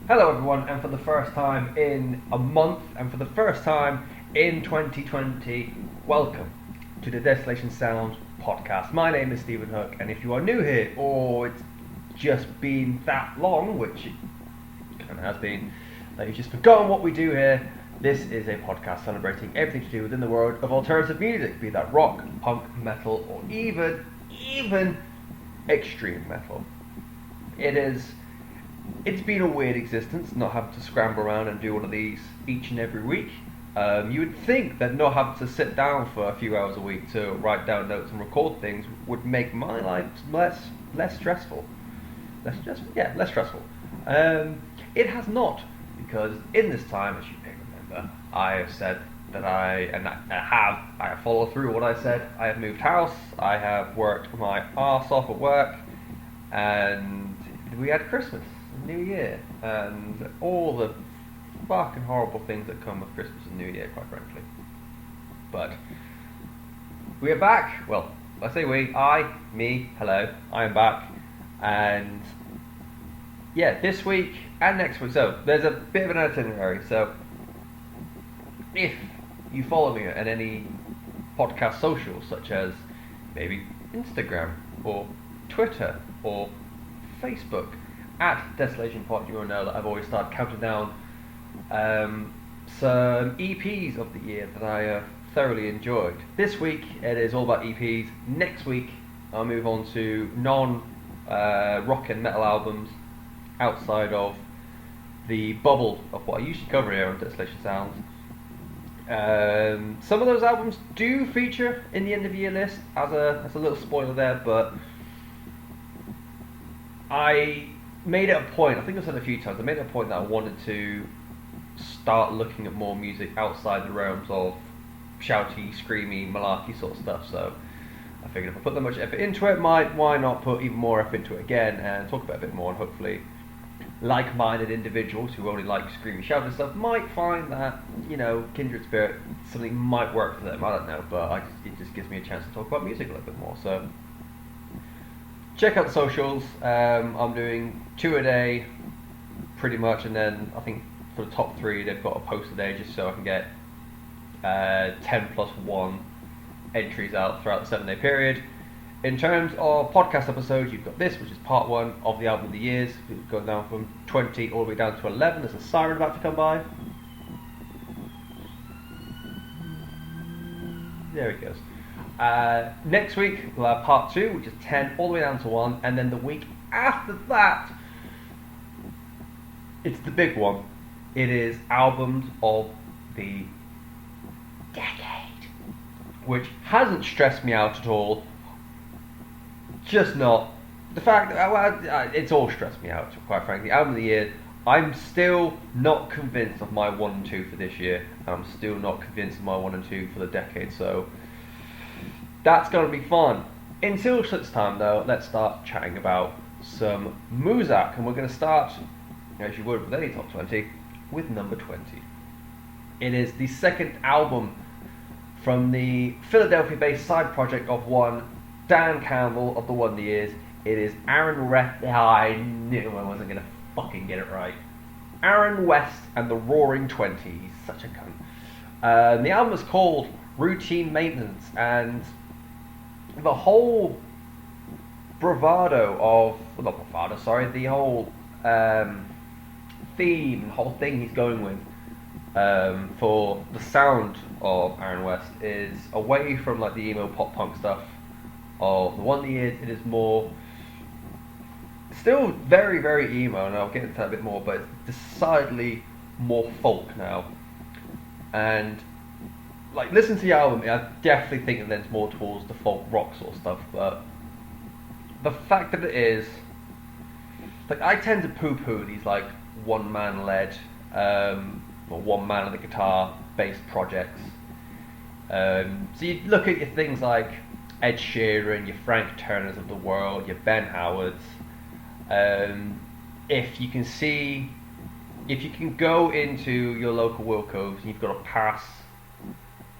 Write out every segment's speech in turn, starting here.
Hello everyone, and for the first time in a month, and for the first time in 2020, welcome to the Desolation Sounds Podcast. My name is Stephen Hook, and if you are new here, or it's just been that long, which it kind of has been, that you've just forgotten what we do here, this is a podcast celebrating everything to do within the world of alternative music, be that rock, punk, metal, or even extreme metal. It's been a weird existence not having to scramble around and do one of these each and every week. You would think that not having to sit down for a few hours a week to write down notes and record things would make my life less stressful. Less stressful. It has not, because in this time, as you may remember, I have said that I have followed through what I said. I have moved house. I have worked my arse off at work, and we had Christmas. New Year, and all the fucking horrible things that come with Christmas and New Year, quite frankly. But we are back. Well, I say we, hello, I am back, and yeah, this week and next week. So there's a bit of an itinerary. So if you follow me at any podcast socials, such as maybe Instagram or Twitter or Facebook, at Desolation Pod, you will know that I've always started counting down some EPs of the year that I thoroughly enjoyed. This week it is all about EPs. Next week I'll move on to non-rock and metal albums outside of the bubble of what I usually cover here on Desolation Sounds. Some of those albums do feature in the end of year list as a little spoiler there, but I made it a point, I think I've said a few times, I made it a point that I wanted to start looking at more music outside the realms of shouty, screamy, malarkey sort of stuff. So I figured if I put that much effort into it, why not put even more effort into it again and talk about it a bit more, and hopefully like-minded individuals who only like screamy, shouty stuff might find that, kindred spirit, something might work for them. I don't know, but it just gives me a chance to talk about music a little bit more. So check out the socials. I'm doing 2 a day, pretty much, and then I think for the top 3 they've got a post a day, just so I can get 10+1 entries out throughout the 7-day period. In terms of podcast episodes, you've got this, which is part 1 of the album of the years. We've gone down from 20 all the way down to 11. There's a siren about to come by. There it goes. Next week we'll have part 2, which is 10 all the way down to 1, and then the week after that, it's the big one. It is albums of the decade, which hasn't stressed me out at all. Just not the fact that it's all stressed me out, quite frankly. Album of the year, I'm still not convinced of my 1 and 2 for this year, and I'm still not convinced of my 1 and 2 for the decade. So that's going to be fun. Until such time, though, let's start chatting about some Muzak, and we're going to start, as you would with any top 20, with number 20. It is the second album from the Philadelphia-based side project of one Dan Campbell of the Wonder Years. It is Aaron West. I knew I wasn't going to fucking get it right. Aaron West and the Roaring Twenties. Such a cunt. The album is called Routine Maintenance, and the whole the whole theme, the whole thing he's going with for the sound of Aaron West is away from like the emo pop punk stuff of the Wonder Years. It is more, still very, very emo, and I'll get into that a bit more, but it's decidedly more folk now. And like, listen to the album, I definitely think it lends more towards the folk rock sort of stuff, but the fact that it is, like, I tend to poo-poo these like one-man led, or one man on the guitar based projects. So you look at your things like Ed Sheeran, your Frank Turners of the world, your Ben Howards. If you can go into your local Wilco's and you've got to pass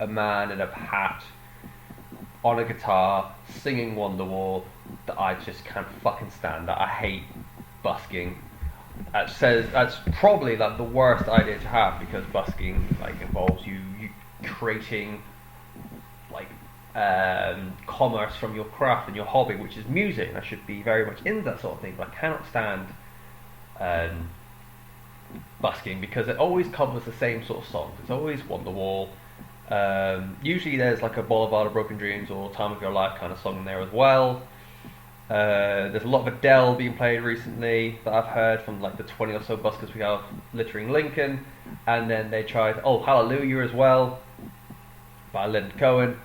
a man in a hat on a guitar singing Wonderwall, that I just can't fucking stand. That I hate busking. that's probably like the worst idea to have, because busking like involves you creating like commerce from your craft and your hobby, which is music, and I should be very much into that sort of thing, but I cannot stand busking because it always covers the same sort of songs. It's always Wonderwall. Usually there's like a Boulevard of Broken Dreams or Time of Your Life kind of song in there as well. There's a lot of Adele being played recently that I've heard from like the 20 or so buskers we have littering Lincoln, and then they tried Oh Hallelujah as well by Leonard Cohen,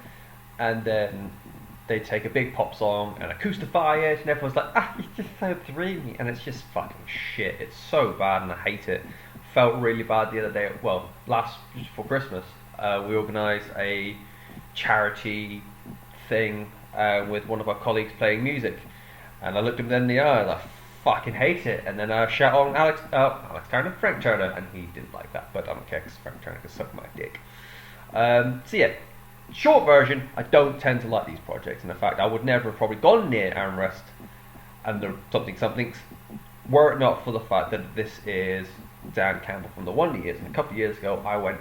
and then they take a big pop song and acoustify it, and everyone's like, it's just so dreamy, and it's just fucking shit. It's so bad, and I hate it. Felt really bad the other day. Well, just before Christmas, we organised a charity thing with one of our colleagues playing music, and I looked him in the eye and I fucking hate it, and then I shout on Alex Turner, Frank Turner, and he didn't like that, but I don't care because Frank Turner can suck my dick. So yeah, short version, I don't tend to like these projects, and in fact I would never have probably gone near Aaron West and the somethings were it not for the fact that this is Dan Campbell from the Wonder Years, and a couple of years ago I went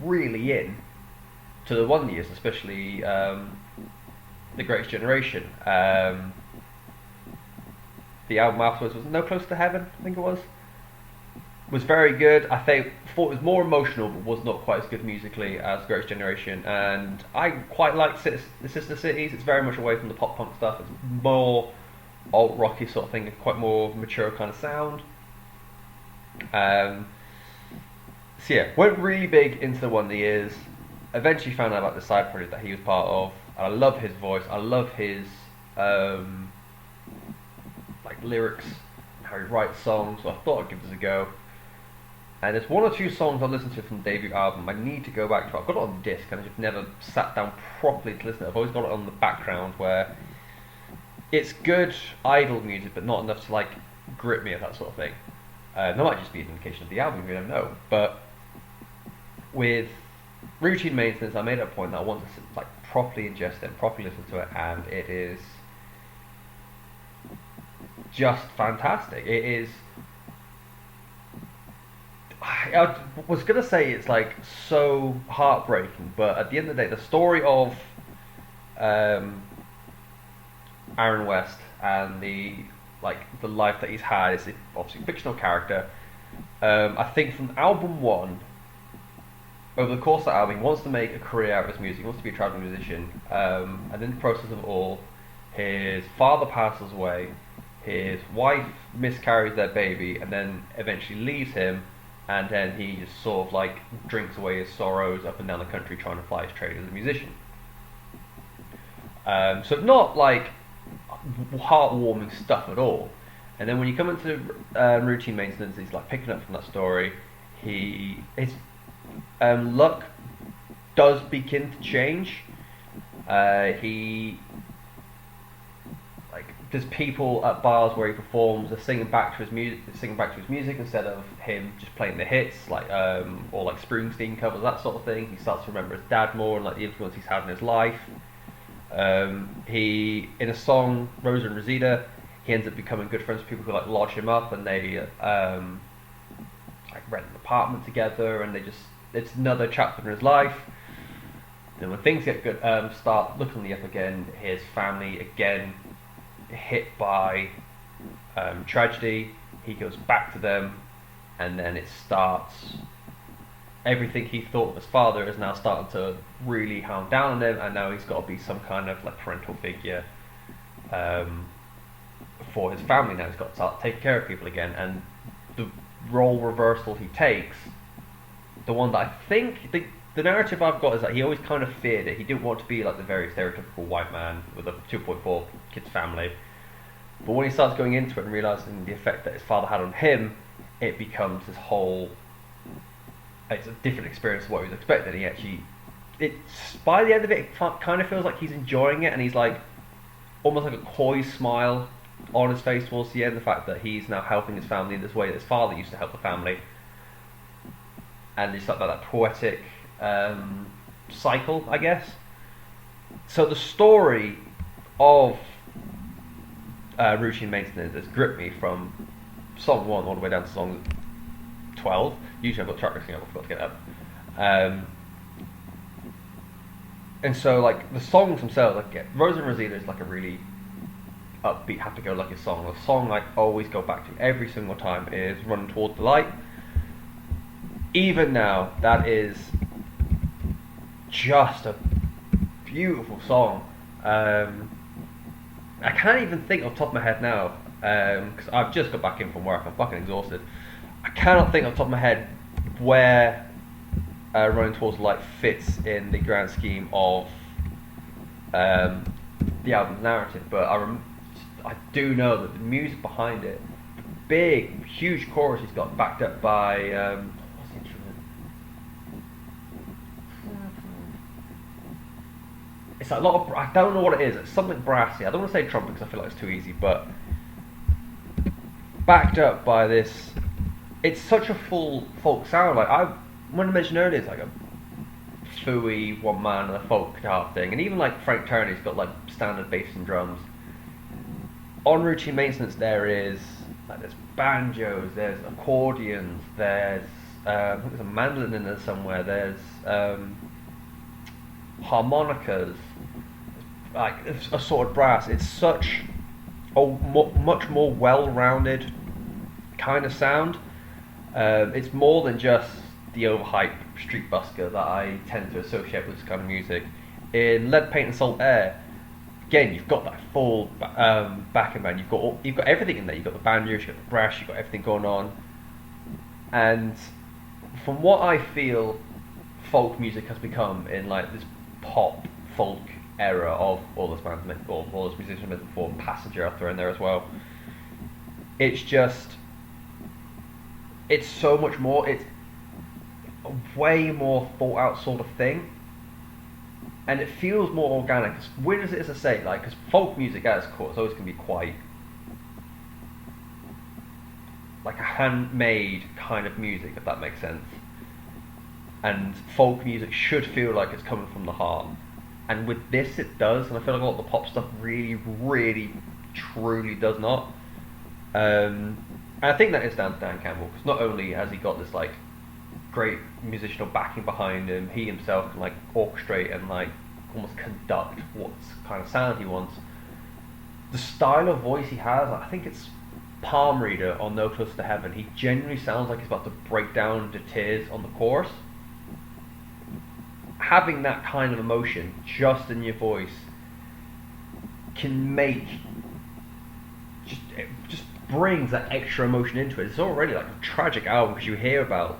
really in to the Wonder Years, especially The Greatest Generation. The album afterwards was No Closer to Heaven, I think it was very good. I thought it was more emotional, but was not quite as good musically as Greatest Generation. And I quite like the Sister Cities. It's very much away from the pop punk stuff. It's more alt rocky sort of thing, quite more mature kind of sound. So yeah, went really big into the Wonder Years. Eventually found out about the side project that he was part of. I love his voice. I love his like lyrics and how he writes songs. So I thought I'd give this a go. And there's one or two songs I've listened to from the debut album I need to go back to. I've got it on disc and I've just never sat down properly to listen to it. I've always got it on the background where it's good idle music, but not enough to like grip me or that sort of thing. That might just be an indication of the album, you don't know. But with Routine Maintenance, I made it a point that I want to like properly ingest it, properly listen to it, and it is just fantastic. It is. I was gonna say it's like so heartbreaking, but at the end of the day, the story of Aaron West and the life that he's had is obviously a fictional character. I think from album one, over the course of the album, he wants to make a career out of his music. He wants to be a traveling musician, and in the process of it all, his father passes away, his wife miscarries their baby, and then eventually leaves him. And then he just sort of like drinks away his sorrows up and down the country trying to fly his trade as a musician. So not like heartwarming stuff at all. And then when you come into Routine Maintenance, he's like picking up from that story. His luck does begin to change. There's people at bars where he performs are singing back to his music instead of him just playing the hits, or like Springsteen covers, that sort of thing. He starts to remember his dad more and like the influence he's had in his life. He, in a song Rosa and Rosita, he ends up becoming good friends with people who like lodge him up, and they like rent an apartment together, and it's another chapter in his life. And when things get good, start looking on the up again, his family again hit by tragedy. He goes back to them, and then it starts. Everything he thought of his father is now starting to really hound down on him, and now he's got to be some kind of like parental figure for his family. Now he's got to start taking care of people again, and the role reversal he takes, the one that I think the narrative I've got is that he always kind of feared it. He didn't want to be like the very stereotypical white man with a 2.4 kids family. But when he starts going into it and realising the effect that his father had on him, it becomes this whole... It's a different experience to what he was expecting. By the end of it, it kind of feels like he's enjoying it, and he's like almost like a coy smile on his face towards the end. The fact that he's now helping his family in this way that his father used to help the family. And it's like that poetic cycle, I guess. So the story of Routine Maintenance has gripped me from song 1 all the way down to song 12. Usually I've got track listing up, I forgot to get up. And so like the songs themselves, like Rosa and Rosita is like a really upbeat, happy-go-lucky song. The song I always go back to every single time is Running Towards the Light. Even now, that is just a beautiful song. I can't even think off the top of my head now, because I've just got back in from work, I'm fucking exhausted. I cannot think off the top of my head where Running Towards the Light fits in the grand scheme of the album's narrative, but I do know that the music behind it, big, huge chorus he's got backed up by what's the instrument? It's like a lot of, I don't know what it is, it's something brassy. I don't want to say trumpet because I feel like it's too easy, but backed up by this, it's such a full folk sound. Like when I mentioned earlier, it's like a fooey one man and a folk guitar thing, and even like Frank Turney's got like standard bass and drums. On Routine Maintenance there is like there's banjos, there's accordions, there's I think there's a mandolin in there somewhere, there's harmonicas, like assorted brass. It's such a much more well-rounded kind of sound. It's more than just the overhyped street busker that I tend to associate with this kind of music. In Lead Paint and Salt Air, again, you've got that full backing band. You've got everything in there. You've got the banjos, you've got the brass, you've got everything going on. And from what I feel, folk music has become in like this pop folk era of all those bands, or all those musicians mentioned before, Passenger out there in there as well. It's just, it's so much more. It's a way more thought out sort of thing. And it feels more organic. As weird as it is to say, like, because folk music at its core is always going to be quite like a handmade kind of music, if that makes sense. And folk music should feel like it's coming from the heart. And with this, it does. And I feel like a lot of the pop stuff really, really, truly does not. And I think that is down to Dan Campbell, because not only has he got this like great musical backing behind him, he himself can like orchestrate and like almost conduct what kind of sound he wants. The style of voice he has, I think it's palm reader on No Closer to Heaven. He genuinely sounds like he's about to break down into tears on the chorus. Having that kind of emotion just in your voice can make just brings that extra emotion into it. It's already like a tragic album because you hear about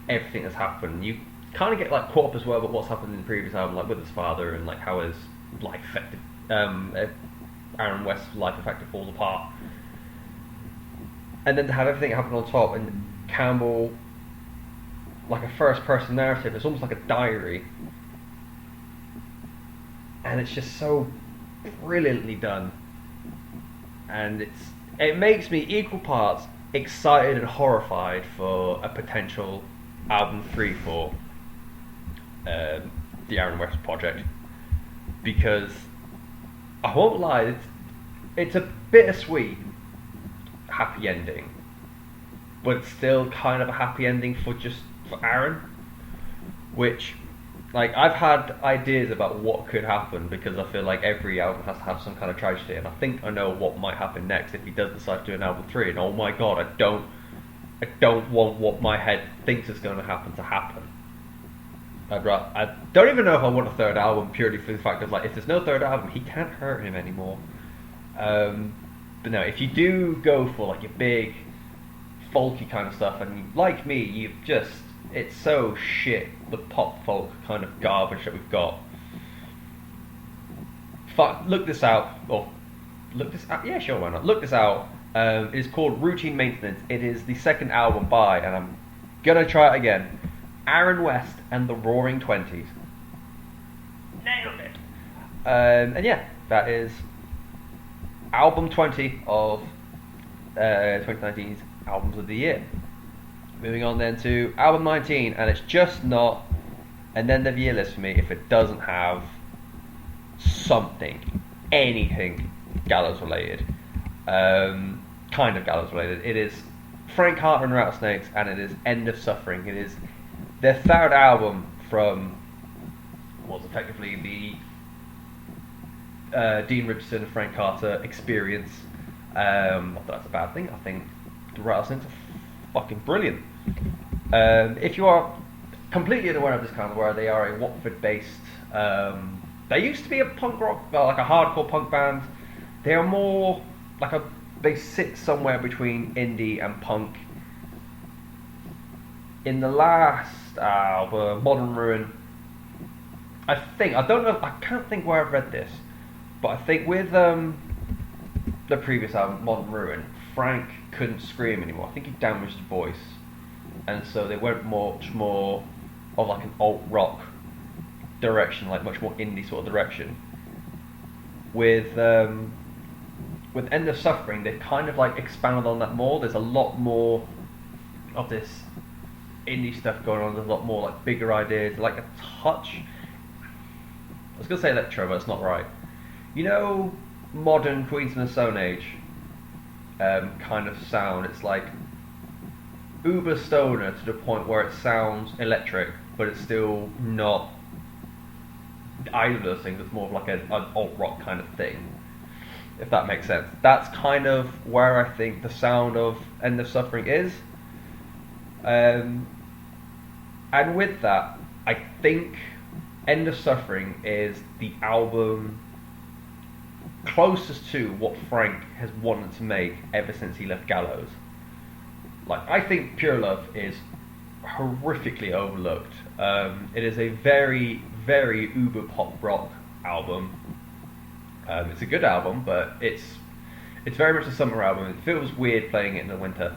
everything that's happened. You kind of get like caught up as well about what's happened in the previous album, like with his father and like how his life affected, Aaron West's life affected falls apart, and then to have everything happen on top, and Campbell, like a first-person narrative, it's almost like a diary, and it's just so brilliantly done, and it makes me equal parts excited and horrified for a potential album 3 for the Aaron West project, because I won't lie, it's a bittersweet happy ending, but it's still kind of a happy ending for Aaron, which, like, I've had ideas about what could happen, because I feel like every album has to have some kind of tragedy, and I think I know what might happen next if he does decide to do an album 3, and oh my god, I don't want what my head thinks is going to happen. I don't even know if I want a third album, purely for the fact that, like, if there's no third album, he can't hurt him anymore. But no, if you do go for like your big folky kind of stuff, and like me, it's so shit, the pop folk kind of garbage that we've got. Look this out. Yeah, sure, why not? Look this out. It is called Routine Maintenance. It is the second album by, and I'm gonna try it again, Aaron West and the Roaring Twenties. Nailed it. And yeah, that is album 20 of 2019's albums of the year. Moving on then to album 19, and it's just not an end of year list for me if it doesn't have anything gallows related. Kind of gallows related. It is Frank Carter and Rattlesnakes, and it is End of Suffering. It is their third album from what's effectively the Dean Richardson and Frank Carter experience. Not that that's a bad thing. I think the Rattlesnakes are fucking brilliant. If you are completely unaware of this kind of where they are a Watford-based. They used to be a punk rock, like a hardcore punk band. They are more like they sit somewhere between indie and punk. In the last album, Modern Ruin, I can't think where I've read this, but I think with the previous album, Modern Ruin, Frank couldn't scream anymore. I think he damaged his voice, and so they went much more of like an alt rock direction, like much more indie sort of direction. With End of Suffering, they've kind of like expanded on that more. There's a lot more of this indie stuff going on. There's a lot more like bigger ideas, like a touch. I was gonna say electro, but it's not right. You know, modern Queens of the Stone Age kind of sound. It's like uber stoner to the point where it sounds electric, but it's still not either of those things. It's more of like an alt rock kind of thing, if that makes sense. That's kind of where I think the sound of End of Suffering is. And with that, I think End of Suffering is the album closest to what Frank has wanted to make ever since he left Gallows. Like, I think Pure Love is horrifically overlooked. It is a very, very uber pop rock album. It's a good album, but it's very much a summer album. It feels weird playing it in the winter,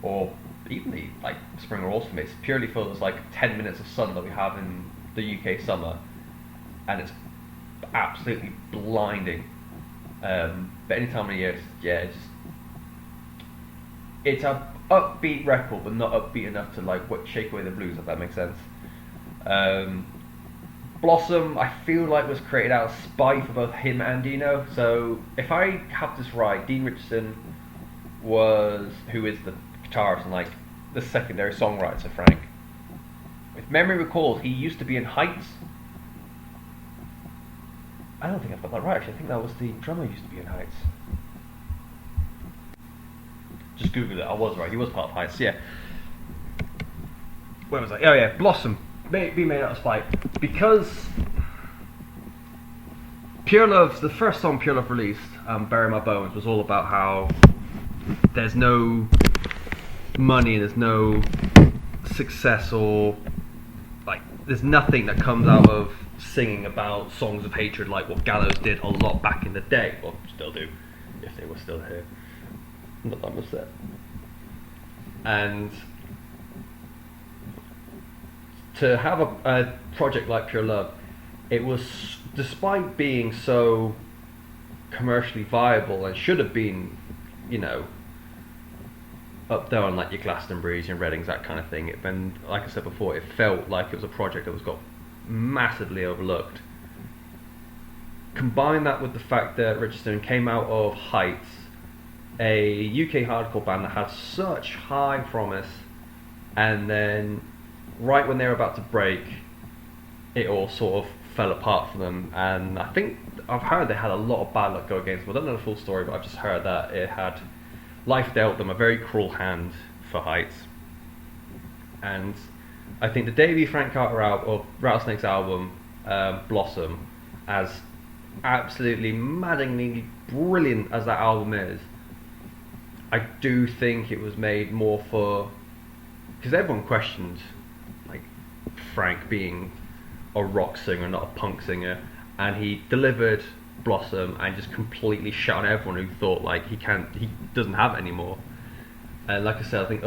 or even the like spring or autumn. It purely feels like 10 minutes of sun that we have in the UK summer, and it's absolutely blinding. But any time of the year, it's a upbeat record, but not upbeat enough to like shake away the blues, if that makes sense. Blossom, I feel like was created out of spite for both him and Dino. So if I have this right, Dean Richardson who is the guitarist and like the secondary songwriter to Frank. If memory recalls, he used to be in Heights. I don't think I've got that right, actually. I think that was the drummer used to be in Heights. Just Google it. I was right. He was part of Heights. Yeah. Where was I? Oh yeah, Blossom. Be made out of spite, because Pure Love, the first song Pure Love released, Bury My Bones, was all about how there's no money, there's no success, or like there's nothing that comes out of singing about songs of hatred like what Gallows did a lot back in the day, or still do, if they were still here. Not that much said. And to have a project like Pure Love, it was, despite being so commercially viable and should have been, you know, up there on like your Glastonburys and Readings, that kind of thing. And like I said before, it felt like it was a project that was got massively overlooked. Combine that with the fact that Richardson came out of Heights, a UK hardcore band that had such high promise, and then right when they were about to break, it all sort of fell apart for them. And I think I've heard they had a lot of bad luck go against them. I don't know the full story, but I've just heard that life dealt them a very cruel hand for Heights. And I think the debut Frank Carter or Rattlesnakes album, Blossom, as absolutely maddeningly brilliant as that album is, I do think it was made more for, because everyone questioned like Frank being a rock singer, not a punk singer, and he delivered Blossom and just completely shut on everyone who thought like he doesn't have it anymore. And like I said, I think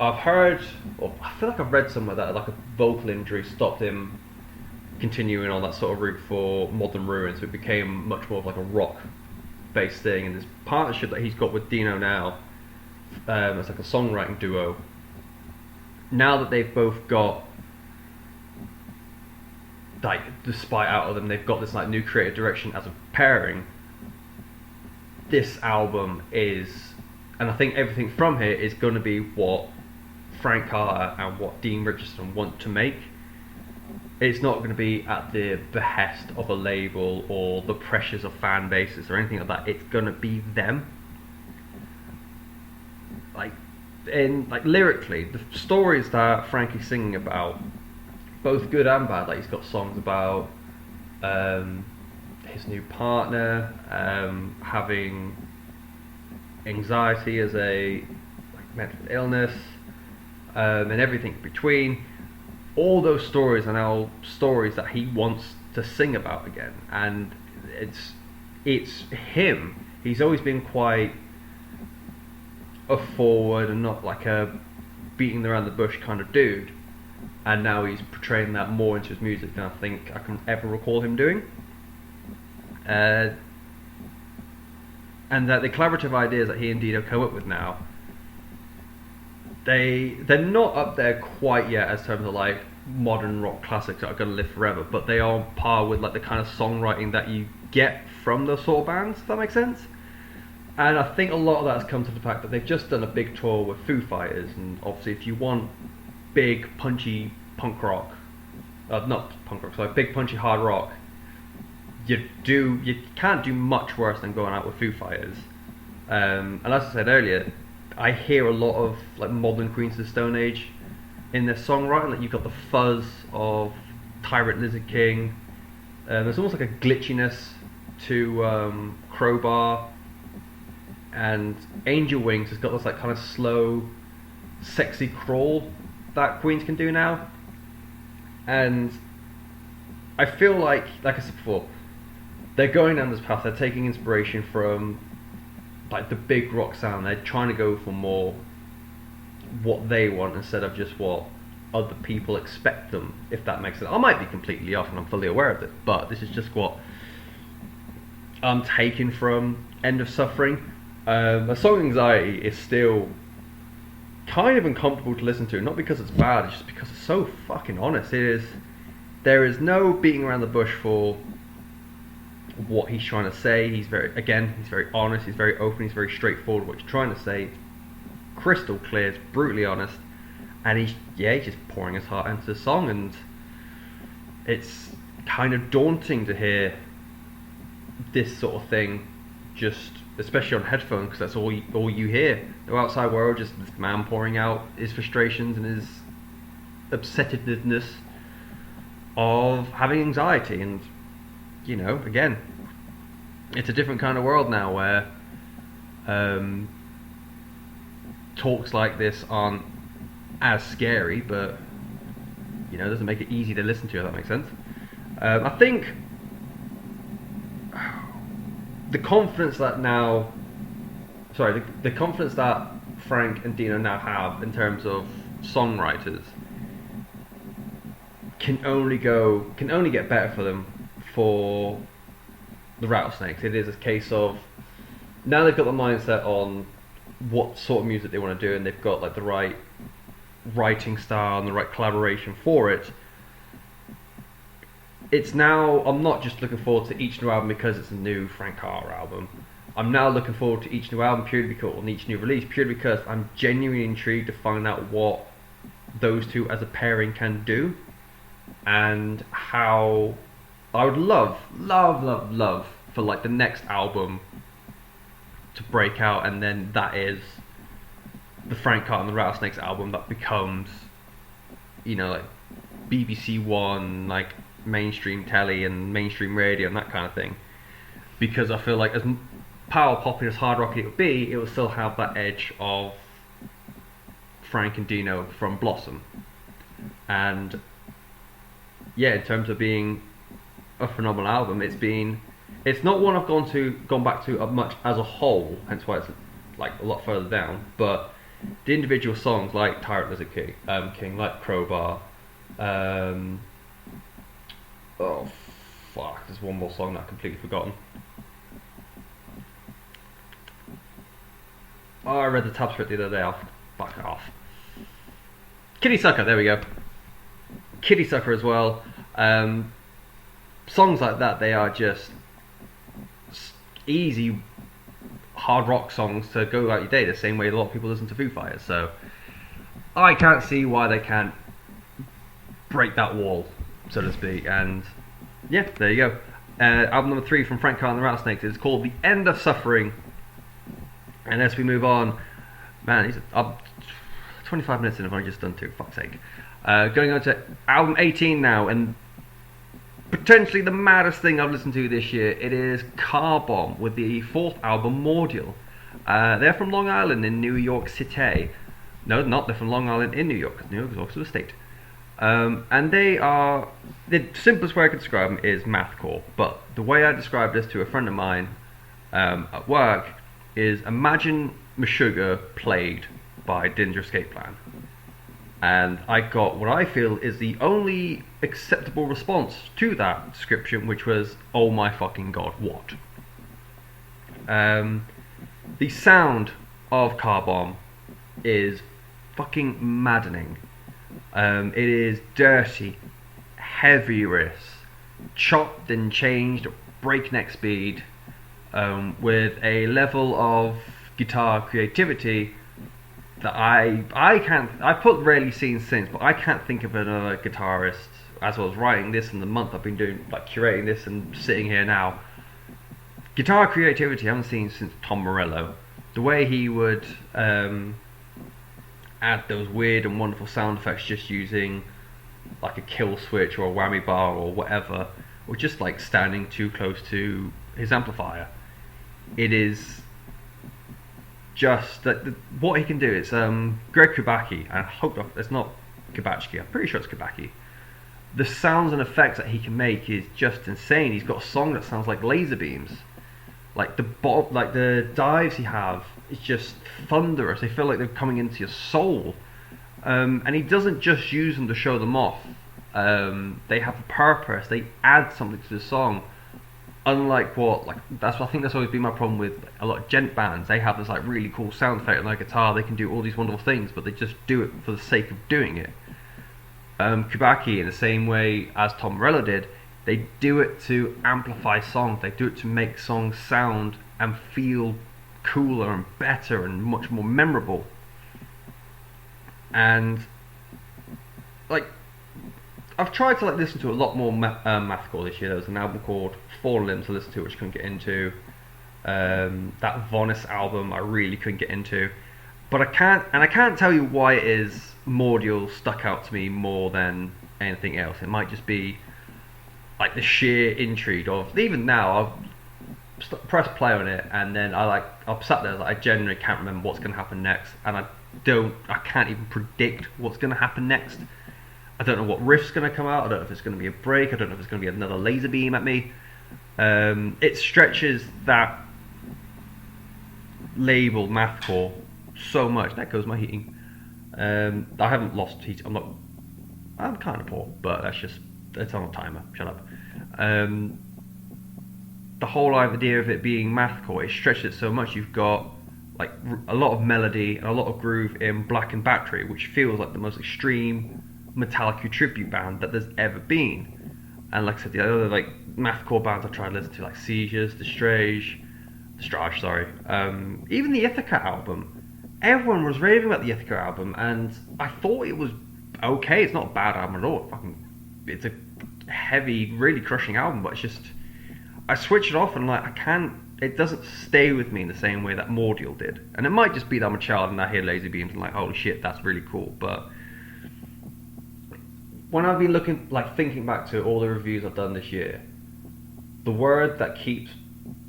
I've heard, or I feel like I've read somewhere that like a vocal injury stopped him continuing on that sort of route for Modern Ruin, so it became much more of like a rock based thing. And this partnership that he's got with Dino now, it's like a songwriting duo. Now that they've both got, like, despite out of them, they've got this like new creative direction as a pairing. This album is And I think everything from here is going to be what Frank Carter and what Dean Richardson want to make. It's not going to be at the behest of a label or the pressures of fan bases or anything like that. It's going to be them. Like lyrically, the stories that Frankie's singing about, both good and bad. Like he's got songs about his new partner, having anxiety as a mental illness, and everything between. All those stories are now stories that he wants to sing about again, and it's him. He's always been quite a forward and not like a beating around the bush kind of dude, and now he's portraying that more into his music than I think I can ever recall him doing. And that the collaborative ideas that he and Dino come up with now, they're not up there quite yet as terms of like modern rock classics that are going to live forever, but they are on par with like the kind of songwriting that you get from those sort of bands, if that makes sense. And I think a lot of that has come to the fact that they've just done a big tour with Foo Fighters, and obviously if you want big punchy punk rock, not punk rock, sorry, big punchy hard rock, you can't do much worse than going out with Foo Fighters. And as I said earlier, I hear a lot of like modern Queens of the Stone Age in their songwriting. Like you've got the fuzz of Tyrant Lizard King. There's almost like a glitchiness to Crowbar, and Angel Wings has got this like kind of slow, sexy crawl that Queens can do now. And I feel like I said before, they're going down this path. They're taking inspiration from like the big rock sound. They're trying to go for more what they want instead of just what other people expect them, if that makes sense. I might be completely off and I'm fully aware of it, but this is just what I'm taking from End of Suffering. A song Anxiety is still kind of uncomfortable to listen to, not because it's bad, it's just because it's so fucking honest. There is no beating around the bush for what he's trying to say. He's very honest, he's very open, he's very straightforward what he's trying to say. Crystal clear, it's brutally honest, and he's just pouring his heart into the song, and it's kind of daunting to hear this sort of thing, just especially on headphones, because that's all you hear. The outside world, just this man pouring out his frustrations and his upsettedness of having anxiety. And again, it's a different kind of world now where talks like this aren't as scary, but it doesn't make it easy to listen to, if that makes sense. I think the confidence that Frank and Dino now have in terms of songwriters can only get better for them for the Rattlesnakes. It is a case of now they've got the mindset on what sort of music they want to do, and they've got like the right writing style and the right collaboration for it. It's now, I'm not just looking forward to each new album because it's a new Frank Carter album. I'm now looking forward to each new album and each new release purely because I'm genuinely intrigued to find out what those two as a pairing can do, and how I would love for like the next album to break out, and then that is the Frank Carter and the Rattlesnakes album that becomes, like BBC One, like mainstream telly and mainstream radio and that kind of thing. Because I feel like as power pop as hard rock it would be, it will still have that edge of Frank and Dino from Blossom. And in terms of being a phenomenal album, it's not one I've gone back to much as a whole, hence why it's like a lot further down. But the individual songs like Tyrant Lizard King, like Crowbar, there's one more song that I've completely forgotten. I read the tabs for it the other day. I'll fuck it off. Kitty Sucker, there we go. Kitty Sucker as well. Songs like that, they are just easy hard rock songs to go out your day, the same way a lot of people listen to Foo Fighters. So I can't see why they can't break that wall, so to speak. And yeah, there you go. Album number 3 from Frank Carr and the Rattlesnakes is called The End of Suffering. And as we move on, man, he's up 25 minutes in, I've only just done 2, fuck's sake. Going on to album 18 now, and potentially the maddest thing I've listened to this year. It is Car Bomb with the 4th album, Mordial. They're from Long Island in New York City. No, not, they're from Long Island in New York, because New York is also a state. And they are, the simplest way I could describe them is mathcore, but the way I described this to a friend of mine at work is, imagine Meshuggah played by Dillinger Escape Plan. And I got what I feel is the only acceptable response to that description, which was, oh my fucking god, what? The sound of Car Bomb is fucking maddening. It is dirty, heavy riffs, chopped and changed at breakneck speed, with a level of guitar creativity that I've rarely seen since, but I can't think of another guitarist, as I was writing this in the month I've been doing, like curating this and sitting here now. Guitar creativity I haven't seen since Tom Morello. The way he would add those weird and wonderful sound effects just using like a kill switch or a whammy bar or whatever, or just like standing too close to his amplifier. It is just that what he can do. It's Greg Kubacki, and I hope it's not Kubacki, I'm pretty sure it's Kubacki. The sounds and effects that he can make is just insane. He's got a song that sounds like laser beams. Like the dives he have, it's just thunderous. They feel like they're coming into your soul. And he doesn't just use them to show them off. They have a purpose. They add something to the song. Unlike I think that's always been my problem with a lot of gent bands. They have this like really cool sound effect on their guitar. They can do all these wonderful things, but they just do it for the sake of doing it. Kubacki, in the same way as Tom Morello did, they do it to amplify songs. They do it to make songs sound and feel cooler and better and much more memorable. And like, I've tried to listen to a lot more mathcore this year. There was an album called Four Limbs to listen to, which I couldn't get into. That Vonis album I really couldn't get into. But I can't tell you why it is Mordial stuck out to me more than anything else. It might just be like the sheer intrigue of, even now I've pressed play on it, and then I've sat there, I genuinely can't remember what's going to happen next, and I can't even predict what's going to happen next. I don't know what riff's going to come out. I don't know if it's going to be a break. I don't know if it's going to be another laser beam at me. It stretches that label mathcore so much. That goes my heating. I haven't lost heat. I'm kind of poor, but it's on a timer. Shut up. The whole idea of it being mathcore, it stretches it so much. You've got like a lot of melody and a lot of groove in Black and Battery, which feels like the most extreme Metallica tribute band that there's ever been. And like I said, the other like mathcore bands I tried to listen to, like Seizures, Destrage, even the Ithaca album. Everyone was raving about the Ithaca album, and I thought it was okay. It's not a bad album at all. It's a heavy, really crushing album, but it's just, I switch it off and it doesn't stay with me in the same way that Mordial did. And it might just be that I'm a child and I hear laser beams and holy shit, that's really cool. But when I've been thinking back to all the reviews I've done this year, the word that keeps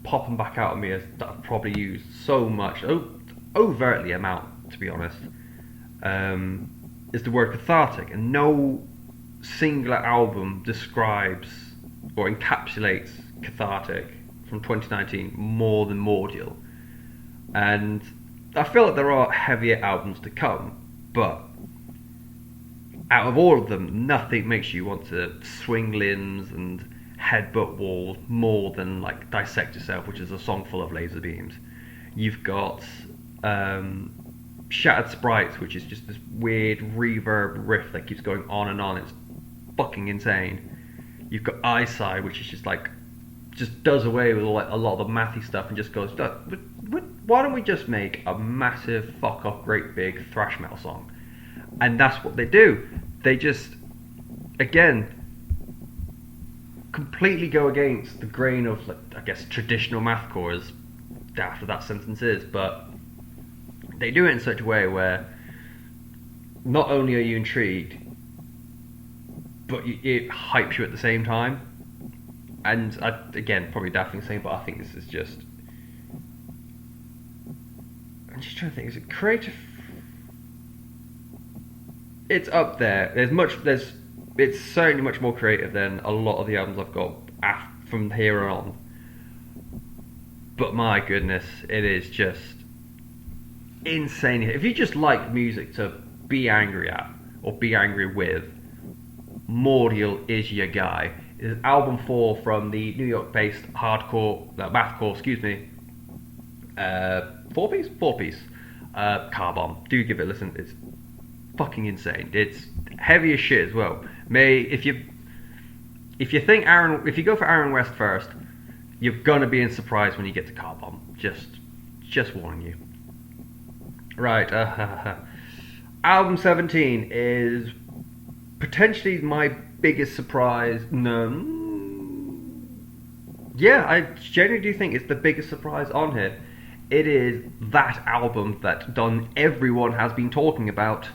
popping back out of me that I've probably used so much, overtly amount, to be honest, is the word cathartic. And no singular album describes or encapsulates cathartic from 2019 more than Mordial. And I feel like there are heavier albums to come, but out of all of them, nothing makes you want to swing limbs and headbutt walls more than Dissect Yourself, which is a song full of laser beams. You've got Shattered Sprites, which is just this weird reverb riff that keeps going on and on. It's fucking insane. You've got Eyeside, which is just does away with a lot of the mathy stuff and just goes, why don't we just make a massive fuck off great big thrash metal song? And that's what they do. They just, again, completely go against the grain of, like, I guess, traditional mathcore, as daft as that sentence is, but they do it in such a way where not only are you intrigued, but it hypes you at the same time. And again, probably daft thing saying, but I think this is just, I'm just trying to think, is it creative? It's up there. It's certainly much more creative than a lot of the albums I've got from here on. But my goodness, it is just insane. If you just like music to be angry at or be angry with, Mordial is your guy. It is album 4 from the New York-based mathcore, 4-piece, Car Bomb. Do give it a listen. It's fucking insane. It's heavy as shit as well. If you go for Aaron West first, you're gonna be surprised when you get to Car Bomb. Just warning you. Right. Album 17 is potentially my biggest surprise. I genuinely do think it's the biggest surprise on here. It is that album that everyone has been talking about.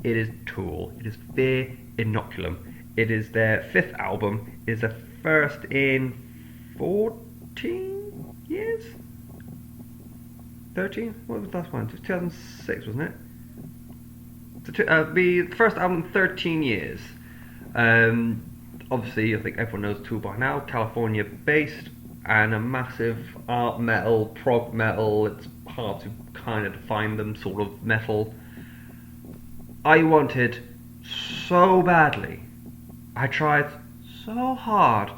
It is Tool. It is Fear Inoculum. It is their 5th album. It is the first in 14 years? 13? What was the last one? 2006, wasn't it? The first album in 13 years. Obviously, I think everyone knows Tool by now. California based and a massive art metal, prog metal. It's hard to kind of define them, sort of metal. I wanted so badly, I tried so hard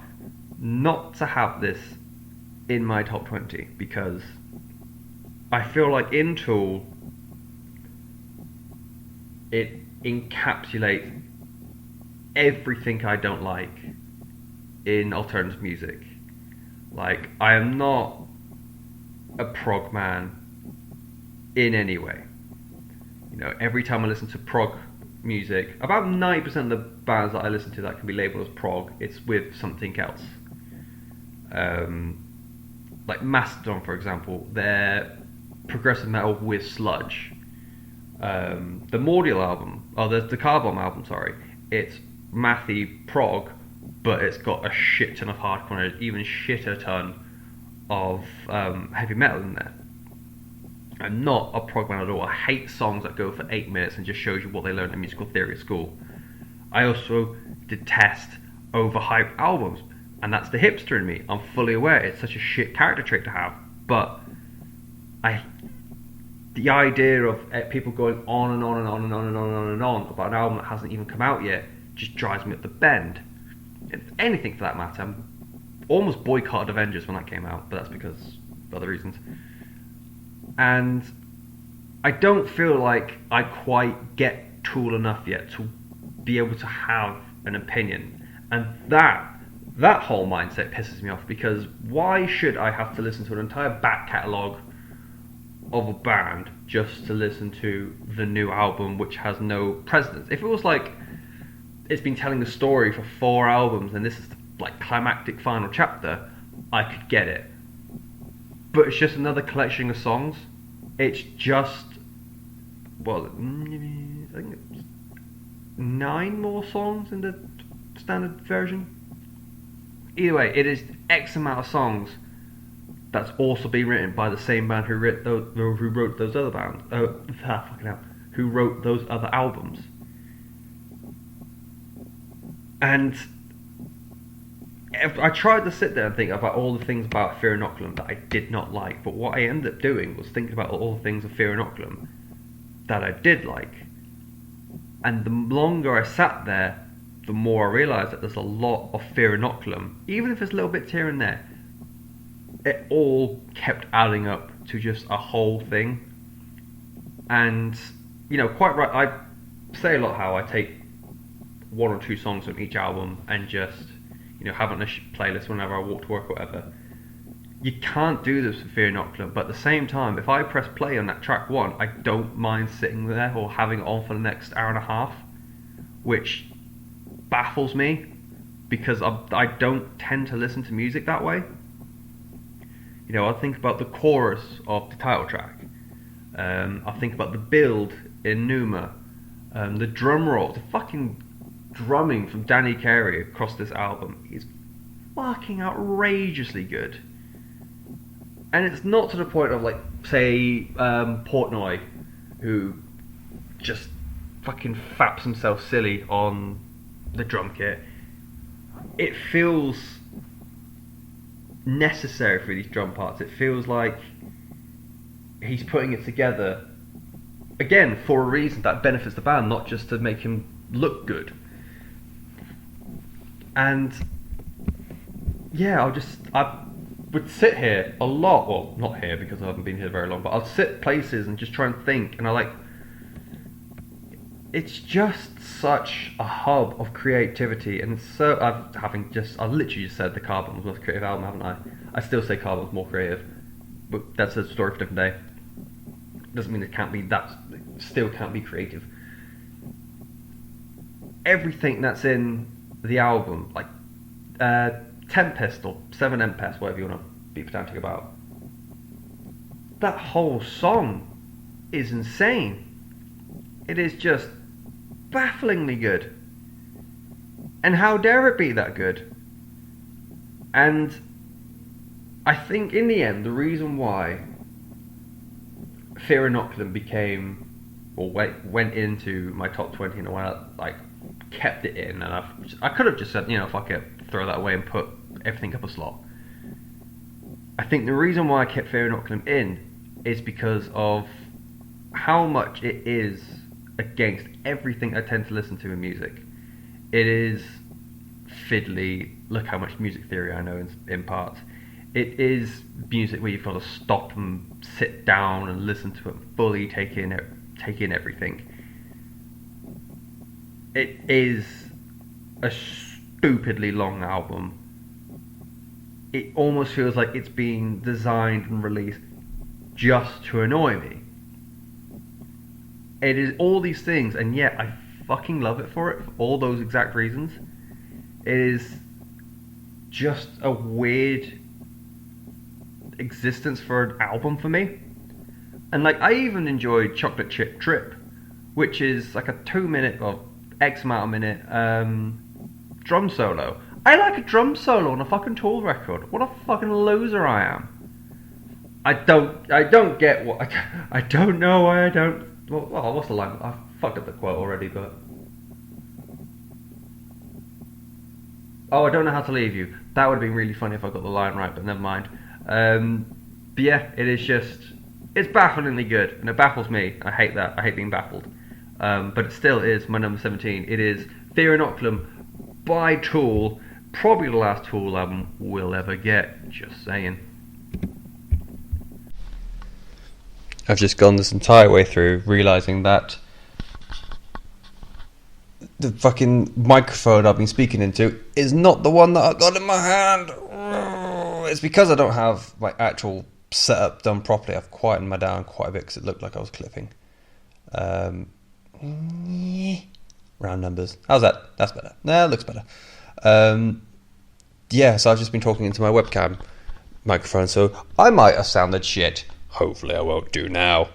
not to have this in my top 20 because I feel like in Tool it encapsulates everything I don't like in alternative music. Like, I am not a prog man in any way. You know, every time I listen to prog music, about 90% of the bands that I listen to that can be labelled as prog, it's with something else. Like Mastodon, for example, they're progressive metal with sludge. The Mordial album, the Car Bomb album, sorry, it's mathy prog, but it's got a shit ton of hardcore and an even shitter ton of heavy metal in there. I'm not a prog man at all. I hate songs that go for 8 minutes and just shows you what they learned in musical theory at school. I also detest overhyped albums, and that's the hipster in me. I'm fully aware it's such a shit character trait to have, but the idea of people going on and on and on and on and on and on and on about an album that hasn't even come out yet just drives me up the bend. Anything for that matter. I almost boycotted Avengers when that came out, but that's because of other reasons. And I don't feel like I quite get Tool enough yet to be able to have an opinion. And that whole mindset pisses me off, because why should I have to listen to an entire back catalogue of a band just to listen to the new album which has no precedence? If it was like it's been telling the story for 4 albums and this is the like climactic final chapter, I could get it. But it's just another collection of songs. It's just, well, I think it's 9 more songs in the standard version. Either way, it is X amount of songs that's also been written by the same band who wrote those other bands. Who wrote those other albums. And I tried to sit there and think about all the things about Fear Inoculum that I did not like, but what I ended up doing was thinking about all the things of Fear Inoculum that I did like. And the longer I sat there, the more I realised that there's a lot of Fear Inoculum, even if it's little bits here and there. It all kept adding up to just a whole thing. And, you know, quite right, I say a lot how I take 1 or 2 songs from each album and just, you know, have it on a playlist whenever I walk to work or whatever. you can't do this with Fear Inoculum, but at the same time, if I press play on that track 1, I don't mind sitting there or having it on for the next hour and a half, which baffles me, because I don't tend to listen to music that way. You know, I think about the chorus of the title track, I think about the build in Numa, the drum roll, the fucking drumming from Danny Carey across this album is fucking outrageously good. And it's not to the point of, like, say, Portnoy, who just fucking faps himself silly on the drum kit. It feels necessary for these drum parts. It feels like he's putting it together, again, for a reason that benefits the band, not just to make him look good. And yeah, I would sit here a lot, well, not here because I haven't been here very long, but I'll sit places and just try and think, and it's just such a hub of creativity, and so I literally just said the Carbon was the most creative album, haven't I? I still say Carbon's more creative, but that's a story for a different day. Doesn't mean it still can't be creative. Everything that's in the album, like Tempest or 7 Tempest, whatever you want to be pedantic about, that whole song is insane. It is just bafflingly good. And how dare it be that good? And I think in the end, the reason why Fear Inoculum became, or went into my top 20 in a while, like, kept it in, and I could have just said, you know, fuck it, throw that away and put everything up a slot. I think the reason why I kept Fear Inoculum in is because of how much it is against everything I tend to listen to in music. It is fiddly, look how much music theory I know in parts. It is music where you've got to stop and sit down and listen to it fully, take in everything. It is a stupidly long album. It almost feels like it's been designed and released just to annoy me. It is all these things, and yet I fucking love it for all those exact reasons. It is just a weird existence for an album for me. And like, I even enjoyed Chocolate Chip Trip, which is like a 2-minute or X amount of minute drum solo. I like a drum solo on a fucking Tool record. What a fucking loser I am. I don't get what I don't know why I don't. Well, what's the line? I fucked up the quote already, but I don't know how to leave you. That would have been really funny if I got the line right, but never mind. But yeah, it's bafflingly good, and it baffles me. I hate that. I hate being baffled. But it still is my number 17. It is Fear Inoculum by Tool, probably the last Tool album we'll ever get. Just saying. I've just gone this entire way through realising that the fucking microphone I've been speaking into is not the one that I got in my hand. It's because I don't have my actual setup done properly. I've quietened my down quite a bit because it looked like I was clipping. Round numbers. How's that? That's better. Nah, it looks better. Yeah, so I've just been talking into my webcam microphone, so I might have sounded shit. Hopefully I won't do now.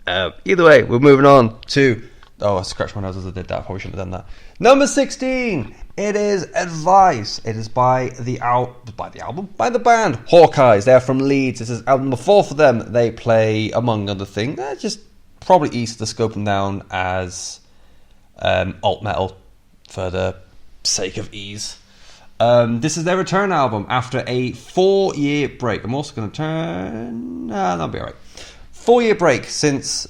Either way, we're moving on to... Oh, I scratched my nose as I did that. I probably shouldn't have done that. Number 16. It is Advice. It is by the band Hawkeyes. They're from Leeds. This is album number 4 for them. They play, among other things, just probably east to scope them down as alt metal for the sake of ease. This is their return album after a 4-year break. I'm also going to turn... that'll be alright. 4-year break since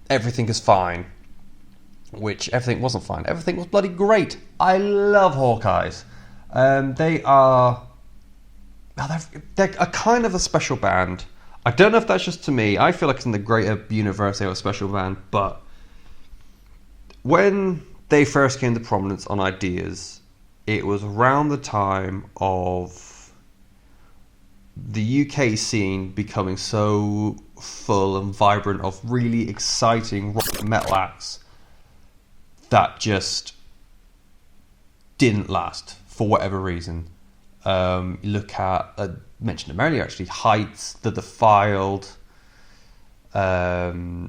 Everything Is Fine. Which everything wasn't fine. Everything was bloody great. I love Hawkeyes. They're a kind of a special band. I don't know if that's just to me. I feel like it's in the greater universe they are a special band. But when they first came to prominence on Ideas, it was around the time of the UK scene becoming so full and vibrant of really exciting rock and metal acts that just didn't last for whatever reason. You look at, I mentioned them earlier actually, Heights, The Defiled, oh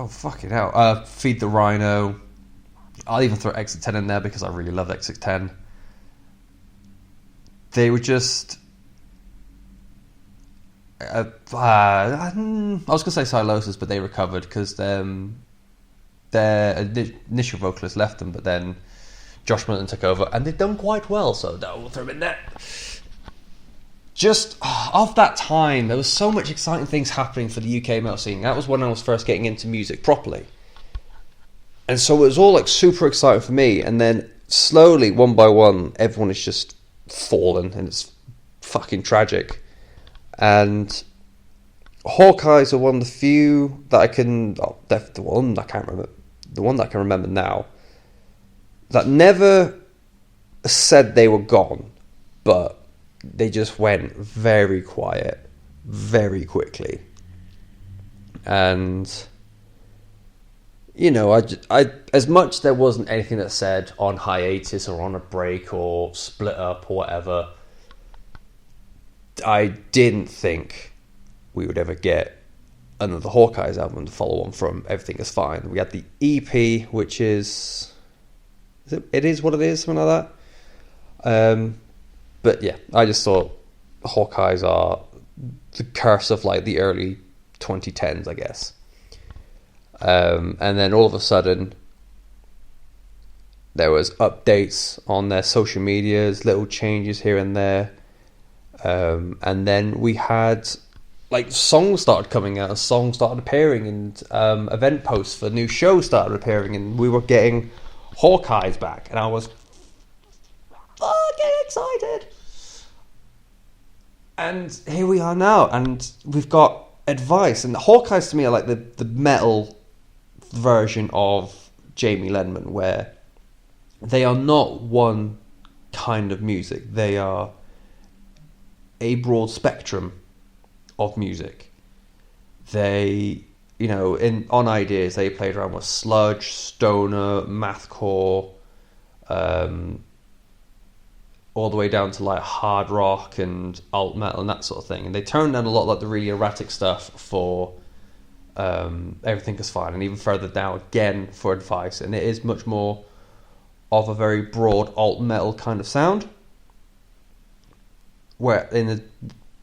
fucking hell, Feed the Rhino. I'll even throw Exit 10 in there because I really love Exit 10. They were just I was going to say Silosis, but they recovered because their initial vocalist left them, but then Josh Milton took over and they've done quite well, so we'll throw them in there. Just of that time, there was so much exciting things happening for the UK metal scene. That was when I was first getting into music properly, and so it was all like super exciting for me. And then slowly, one by one, everyone is just fallen, and it's fucking tragic. And Hawkeyes are one of the few that I can, the one that I can remember now, that never said they were gone, but they just went very quiet, very quickly. And, you know, I as much there wasn't anything that said on hiatus or on a break or split up or whatever, I didn't think we would ever get another Hawkeyes album to follow on from Everything Is Fine. We had the EP, which is it is what it is, something like that. But yeah, I just thought Hawkeyes are the curse of like the early 2010s, I guess. And then all of a sudden, there was updates on their social medias, little changes here and there. And then we had like songs started coming out, songs started appearing, and event posts for new shows started appearing, and we were getting Hawkeyes back, and I was fucking excited. And here we are now, and we've got Advice, and the Hawkeyes to me are like the metal version of Jamie Lenman, where they are not one kind of music, they are a broad spectrum of music. They, you know, on Ideas, they played around with sludge, stoner, mathcore, all the way down to like hard rock and alt metal and that sort of thing. And they turned down a lot of like the really erratic stuff for Everything Is Fine, and even further down again for Advice. And it is much more of a very broad alt metal kind of sound, where in the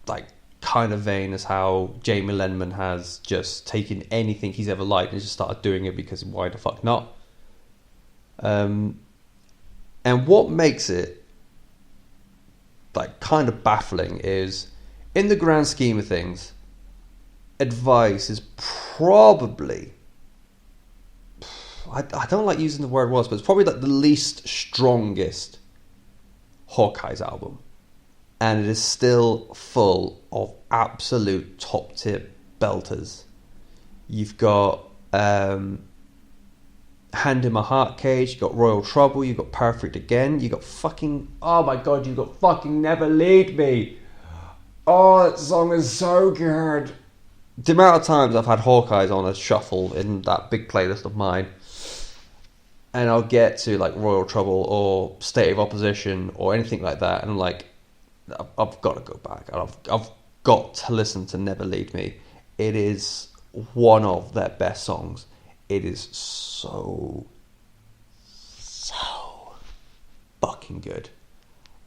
like kind of vein as how Jamie Lenman has just taken anything he's ever liked and just started doing it because why the fuck not? And what makes it like kind of baffling is, in the grand scheme of things, Advice is probably, I don't like using the word was, but it's probably like the least strongest Hawkeyes album. And it is still full of absolute top tip belters. You've got Hand in My Heart Cage, you've got Royal Trouble, you've got Perfect Again, you've got fucking, oh my god, you've got fucking Never Lead Me. Oh, that song is so good. The amount of times I've had Hawkeyes on a shuffle in that big playlist of mine, and I'll get to like Royal Trouble or State of Opposition or anything like that, and I'm like, I've got to go back. I've got to listen to Never Lead Me. It is one of their best songs. It is so fucking good.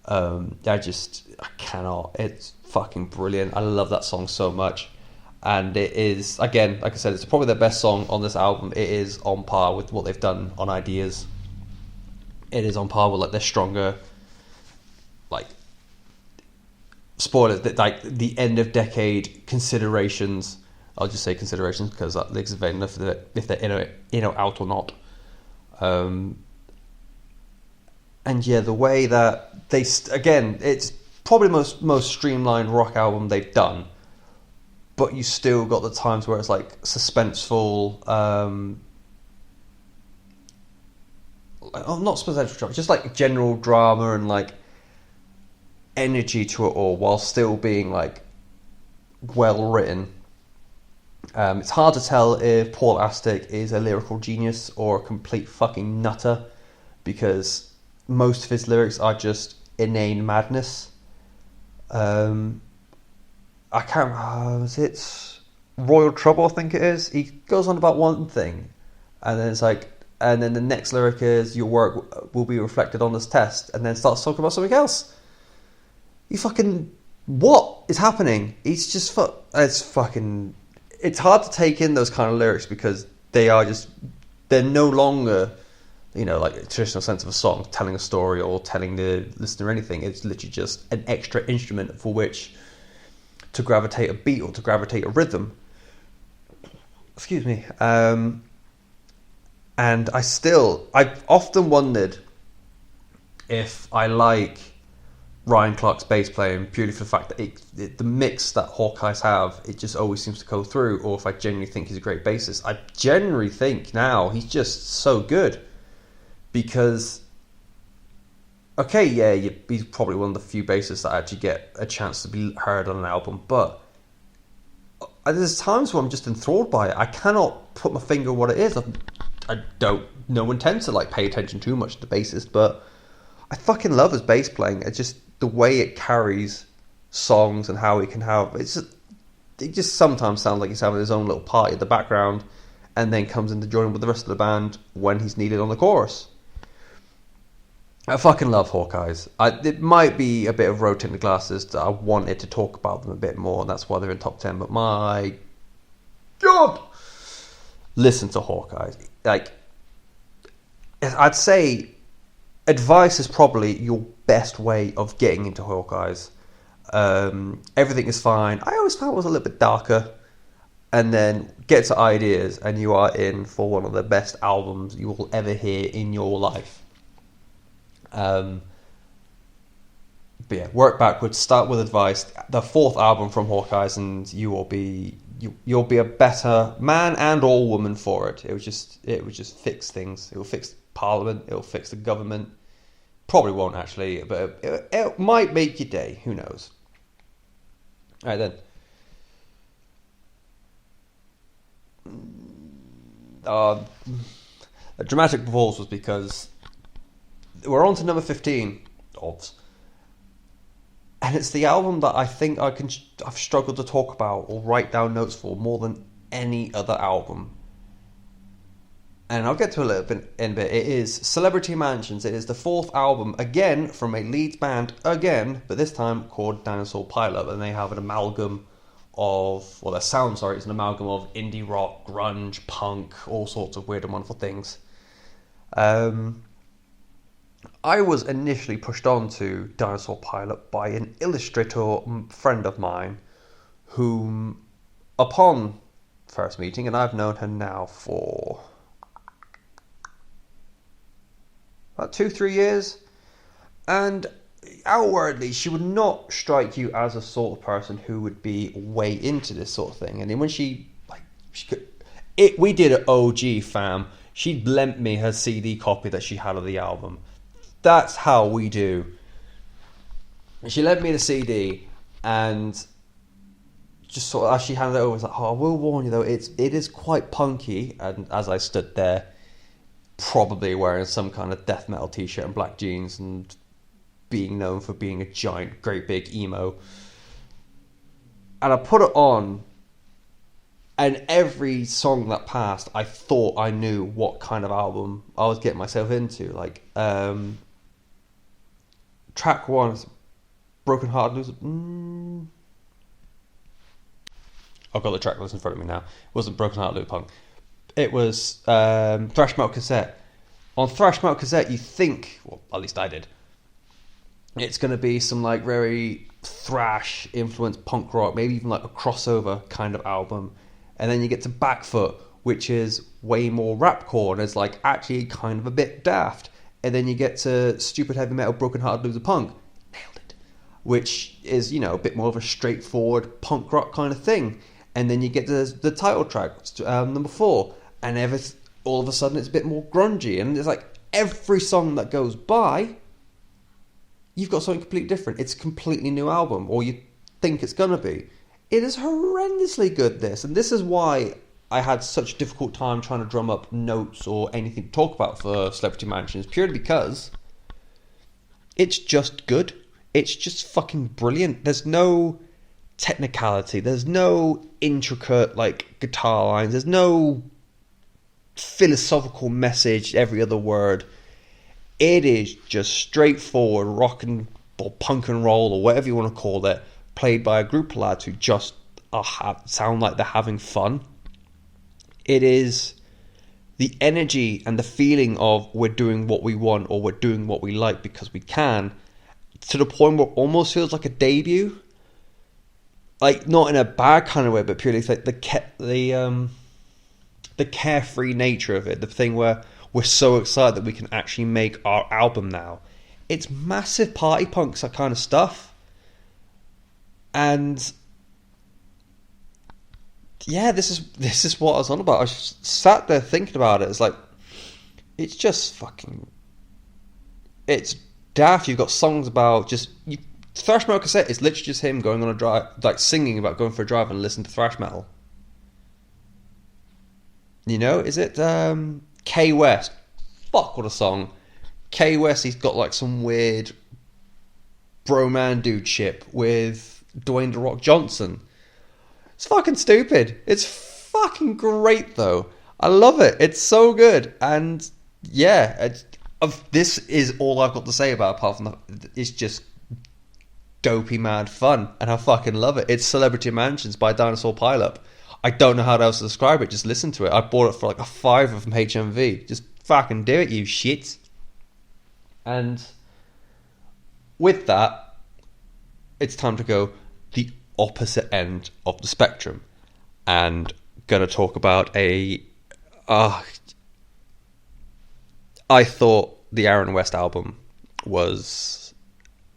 I cannot. It's fucking brilliant. I love that song so much. And it is, again, like I said, it's probably their best song on this album. It is on par with what they've done on Ideas. It is on par with like their stronger, like, spoilers, that like the end of decade Considerations. I'll just say Considerations because that makes it vague enough if they're in or out or not. And yeah, the way that they again, it's probably the most streamlined rock album they've done, but you still got the times where it's like suspenseful. Not suspenseful drama, just like general drama and like energy to it all while still being like well written. It's hard to tell if Paul Astic is a lyrical genius or a complete fucking nutter, because most of his lyrics are just inane madness. I can't. Was it Royal Trouble? I think it is. He goes on about one thing, and then it's like, and then the next lyric is your work will be reflected on this test, and then starts talking about something else. You fucking, what is happening? He's just it's fucking. It's hard to take in those kind of lyrics because they're no longer, like a traditional sense of a song, telling a story or telling the listener anything. It's literally just an extra instrument for which to gravitate a beat or to gravitate a rhythm. Excuse me. And I've often wondered if I like Ryan Clark's bass playing purely for the fact that the mix that Hawkeyes have, it just always seems to go through, or if I genuinely think he's a great bassist. I genuinely think now he's just so good, because he's probably one of the few bassists that actually get a chance to be heard on an album, but there's times where I'm just enthralled by it. I cannot put my finger on what it is. I don't no intent to like pay attention too much to the bassist, but I fucking love his bass playing. It's just the way it carries songs and how he can have it just sometimes sounds like he's having his own little party in the background, and then comes in to join with the rest of the band when he's needed on the chorus. I fucking love Hawkeyes. It might be a bit of rose-tinted glasses that I wanted to talk about them a bit more, and that's why they're in top 10, but my God, listen to Hawkeyes. Like, I'd say Advice is probably your best way of getting into Hawkeyes. Everything is fine. I always found it was a little bit darker, and then get to Ideas and you are in for one of the best albums you will ever hear in your life. But yeah, work backwards. Start with Advice, the fourth album from Hawkeyes, and you'll be a better man and or woman for it. It would just fix things. It will fix Parliament. It will fix the government. Probably won't actually, but it might make your day. Who knows? All right then. A dramatic pause was because we're on to number 15, and it's the album that I think I've struggled to talk about or write down notes for more than any other album. And I'll get to a little bit in a bit. It is Celebrity Mansions. It is the fourth album, again, from a Leeds band, again, but this time called Dinosaur Pile-Up, and they have an amalgam of, well, their sound, it's an amalgam of indie rock, grunge, punk, all sorts of weird and wonderful things. I was initially pushed on to Dinosaur Pile-Up by an illustrator friend of mine, whom, upon first meeting, and I've known her now for about 2-3 years, and outwardly she would not strike you as a sort of person who would be way into this sort of thing. And then when we did an OG, fam. She'd lent me her CD copy that she had of the album. That's how we do. She lent me the CD, and just sort of as she handed it over, I was like, I will warn you though, it is quite punky. And as I stood there, probably wearing some kind of death metal t-shirt and black jeans and being known for being a giant, great big emo, and I put it on, and every song that passed, I thought I knew what kind of album I was getting myself into. Like, track 1 is Broken Hearted Loser. I've got the track list in front of me now. It wasn't Broken Hearted Loser Punk. It was Thrash Metal Cassette. On Thrash Metal Cassette, you think, well, at least I did, it's going to be some like very thrash influenced punk rock, maybe even like a crossover kind of album. And then you get to Backfoot, which is way more rapcore and is like actually kind of a bit daft. And then you get to Stupid Heavy Metal, Broken Hearted Loser Punk. Nailed it. Which is, a bit more of a straightforward punk rock kind of thing. And then you get to the title track, number 4, and all of a sudden it's a bit more grungy. And it's like every song that goes by you've got something completely different. It's a completely new album, or you think it's gonna be. It is horrendously good, this, and this is why I had such a difficult time trying to drum up notes or anything to talk about for Celebrity Mansions, purely because it's just good. It's just fucking brilliant. There's no technicality. There's no intricate, like, guitar lines. There's no philosophical message every other word. It is just straightforward rock and or punk and roll, or whatever you want to call it, played by a group of lads who just sound like they're having fun. It is the energy and the feeling of we're doing what we want, or we're doing what we like because we can, to the point where it almost feels like a debut. Like, not in a bad kind of way, but purely like the carefree nature of it. The thing where we're so excited that we can actually make our album now. It's massive party punk kind of stuff. And yeah, this is what I was on about. I just sat there thinking about it. It's like, it's just fucking, it's daft. You've got songs about just thrash metal cassette is literally just him going on a drive, like singing about going for a drive and listening to thrash metal. You know, is it K West? Fuck, what a song. K West, he's got like some weird bro-man dude ship with Dwayne The Rock Johnson. It's fucking stupid. It's fucking great though. I love it. It's so good. And yeah, this is all I've got to say about it, apart from it's just dopey mad fun, and I fucking love it. It's Celebrity Mansions by Dinosaur Pile-Up. I don't know how else to describe it. Just listen to it. I bought it for like a $5 from HMV. Just fucking do it, you shit. And with that, it's time to go the opposite end of the spectrum, and gonna talk about I thought the Aaron West album was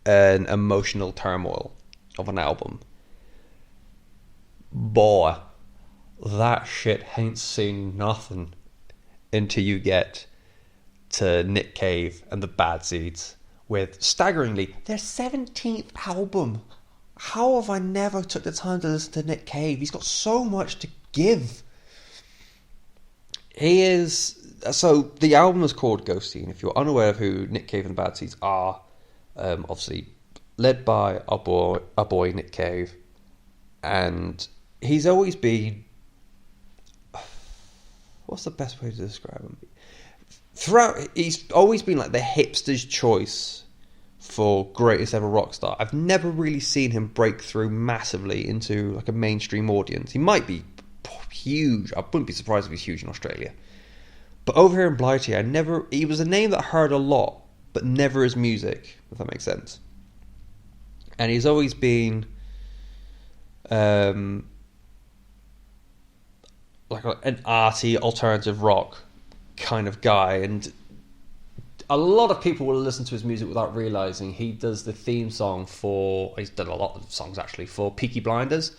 an emotional turmoil of an album. Boy, that shit ain't seen nothing until you get to Nick Cave and the Bad Seeds with, staggeringly, their 17th album. How have I never took the time to listen to Nick Cave? He's got so much to give. He is... So, the album is called Ghosteen. If you're unaware of who Nick Cave and the Bad Seeds are, obviously led by our boy Nick Cave. And he's always been... What's the best way to describe him? He's always been like the hipster's choice for greatest ever rock star. I've never really seen him break through massively into like a mainstream audience. He might be huge. I wouldn't be surprised if he's huge in Australia. But over here in Blighty, he was a name that I heard a lot, but never his music, if that makes sense. And he's always been like an arty alternative rock kind of guy, and a lot of people will listen to his music without realising he does the theme song he's done a lot of songs actually for Peaky Blinders.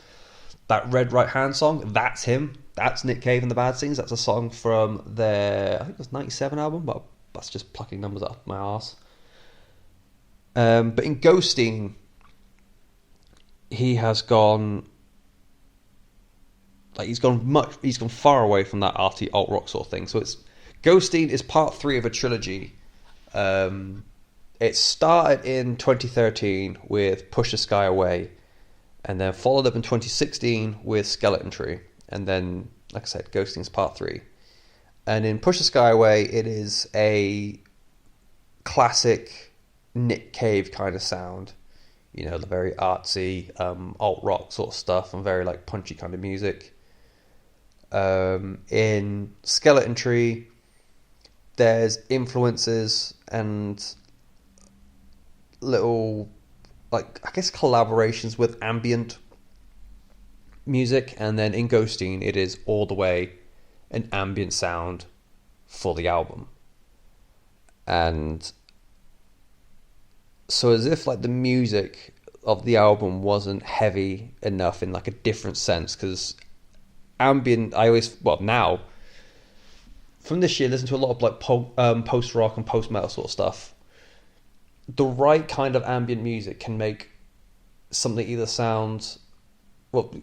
That Red Right Hand song, that's him. That's Nick Cave and the Bad Seeds. That's a song from their, I think it was 97 album, but that's just plucking numbers out of my arse. But in Ghosteen, he has gone, like he's gone far away from that arty alt rock sort of thing. So Ghosteen is part 3 of a trilogy. It started in 2013 with Push the Sky Away, and then followed up in 2016 with Skeleton Tree, and then, like I said, Ghosteen's part 3. And in Push the Sky Away, it is a classic Nick Cave kind of sound, you know, the very artsy alt rock sort of stuff, and very like punchy kind of music. In Skeleton Tree, there's influences and little, like, I guess collaborations with ambient music, and then in Ghosteen it is all the way an ambient sound for the album. And so as if like the music of the album wasn't heavy enough in like a different sense, because ambient, now from this year, listen to a lot of like post rock and post metal sort of stuff, the right kind of ambient music can make something either sound, well,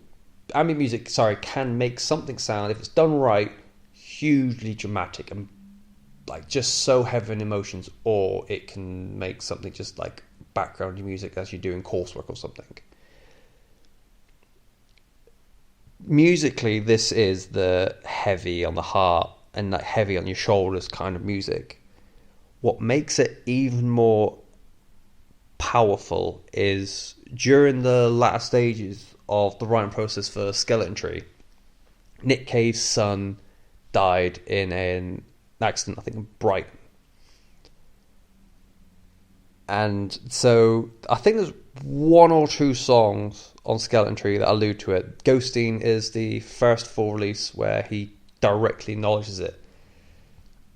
ambient music, sorry, can make something sound, if it's done right, hugely dramatic and like just so heavy in emotions, or it can make something just like background music as you're doing coursework or something. Musically, this is the heavy on the heart and like heavy on your shoulders kind of music. What makes it even more powerful is during the latter stages of the writing process for Skeleton Tree, Nick Cave's son died in an accident, I think in Brighton. And so I think there's one or two songs on Skeleton Tree that allude to it. Ghosting is the first full release where he directly acknowledges it.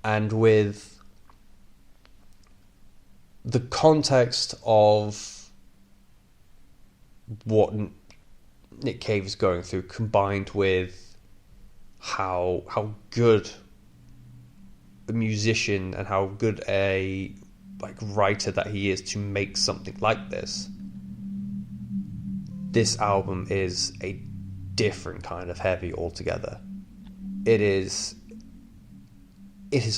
And with the context of what Nick Cave is going through, combined with how good a musician and how good a like writer that he is to make something like this album is a different kind of heavy altogether. It is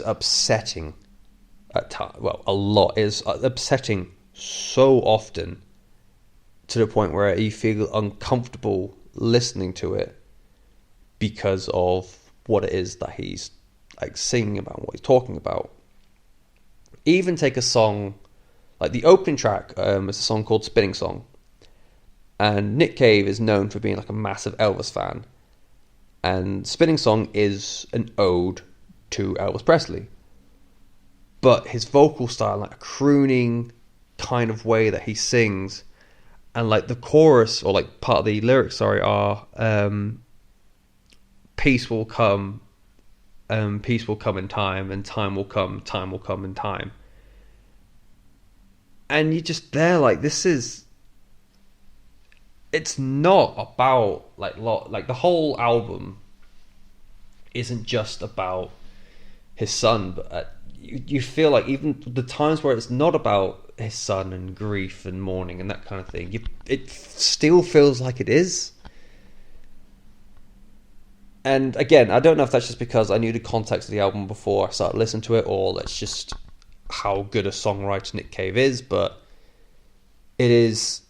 upsetting at times. Well, a lot. It is upsetting so often to the point where you feel uncomfortable listening to it because of what it is that he's like singing about, what he's talking about. Even take a song like the opening track, it's a song called Spinning Song, and Nick Cave is known for being like a massive Elvis fan, and Spinning Song is an ode to Elvis Presley, but his vocal style, like a crooning kind of way that he sings, and like the chorus or like part of the lyrics, are peace will come in time, and time will come in time. And you're just there like, it's not about like the whole album isn't just about his son, but you feel like even the times where it's not about his son and grief and mourning and that kind of thing, it still feels like it is. And again, I don't know if that's just because I knew the context of the album before I started listening to it, or that's just how good a songwriter Nick Cave is, but it is...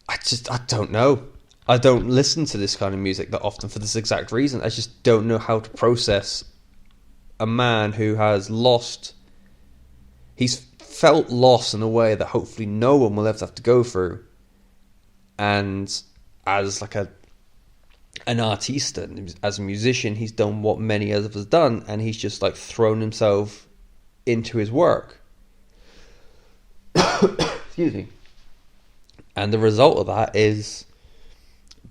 I don't know. I don't listen to this kind of music that often for this exact reason. I just don't know how to process a man who has lost... He's felt loss in a way that hopefully no one will ever have to go through. And as like an artista, as a musician, he's done what many others have done, and he's just like thrown himself into his work. Excuse me. And the result of that is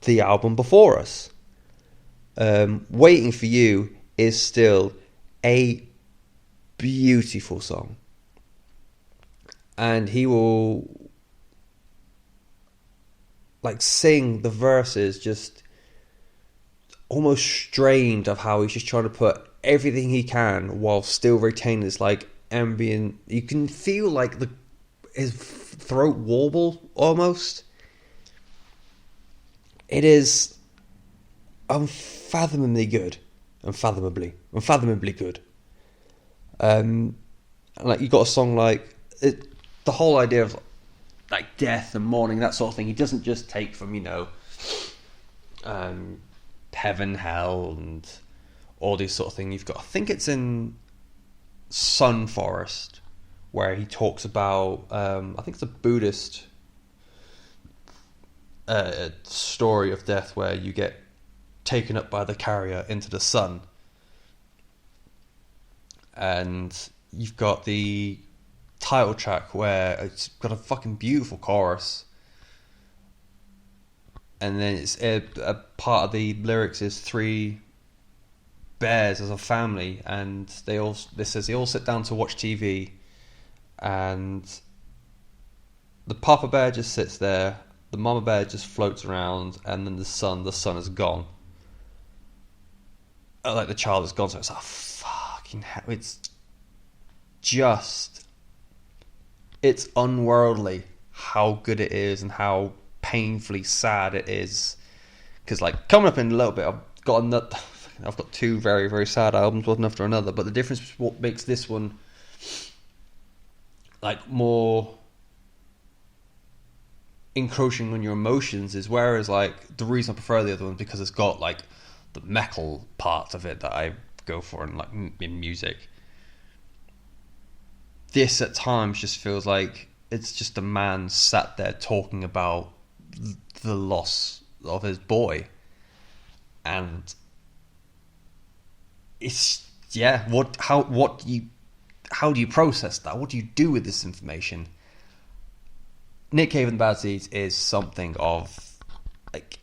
the album before us. Waiting for You is still a beautiful song, and he will like sing the verses just almost strained of how he's just trying to put everything he can while still retaining this like ambient. You can feel like his throat warble almost. It is unfathomably good. Unfathomably good. Like you got a song like it, the whole idea of like death and mourning, that sort of thing. He doesn't just take from heaven, hell, and all these sort of things. You've got, I think it's in Sun Forest, where he talks about I think it's a Buddhist story of death where you get taken up by the carrier into the sun, and you've got the title track where it's got a fucking beautiful chorus, and then it's a part of the lyrics is 3 bears as a family, and they all sit down to watch TV, and the papa bear just sits there, the mama bear just floats around, and then the son is gone. Like the child is gone, so it's like fucking hell. It's it's unworldly how good it is and how painfully sad it is. Because like coming up in a little bit, I've got two very, very sad albums, one after another. But the difference is what makes this one like more encroaching on your emotions is, whereas like the reason I prefer the other one because it's got like the metal part of it that I go for in like in music. This at times just feels like it's just a man sat there talking about the loss of his boy, and it's how do you process that? What do you do with this information? Nick Cave and the Bad Seeds is something of like,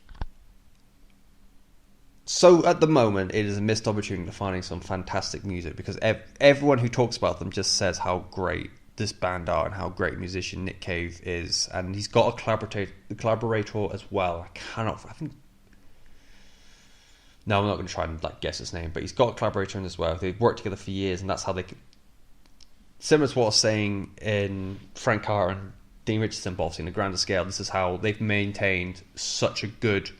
so at the moment it is a missed opportunity to finding some fantastic music, because everyone who talks about them just says how great this band are and how great a musician Nick Cave is, and he's got a collaborator as well. I'm not going to try and like guess his name, but he's got a collaborator in as well. They've worked together for years, and that's how they could, similar to what I was saying in Frank Carter and Dean Richardson, but obviously on a grander scale, this is how they've maintained such a good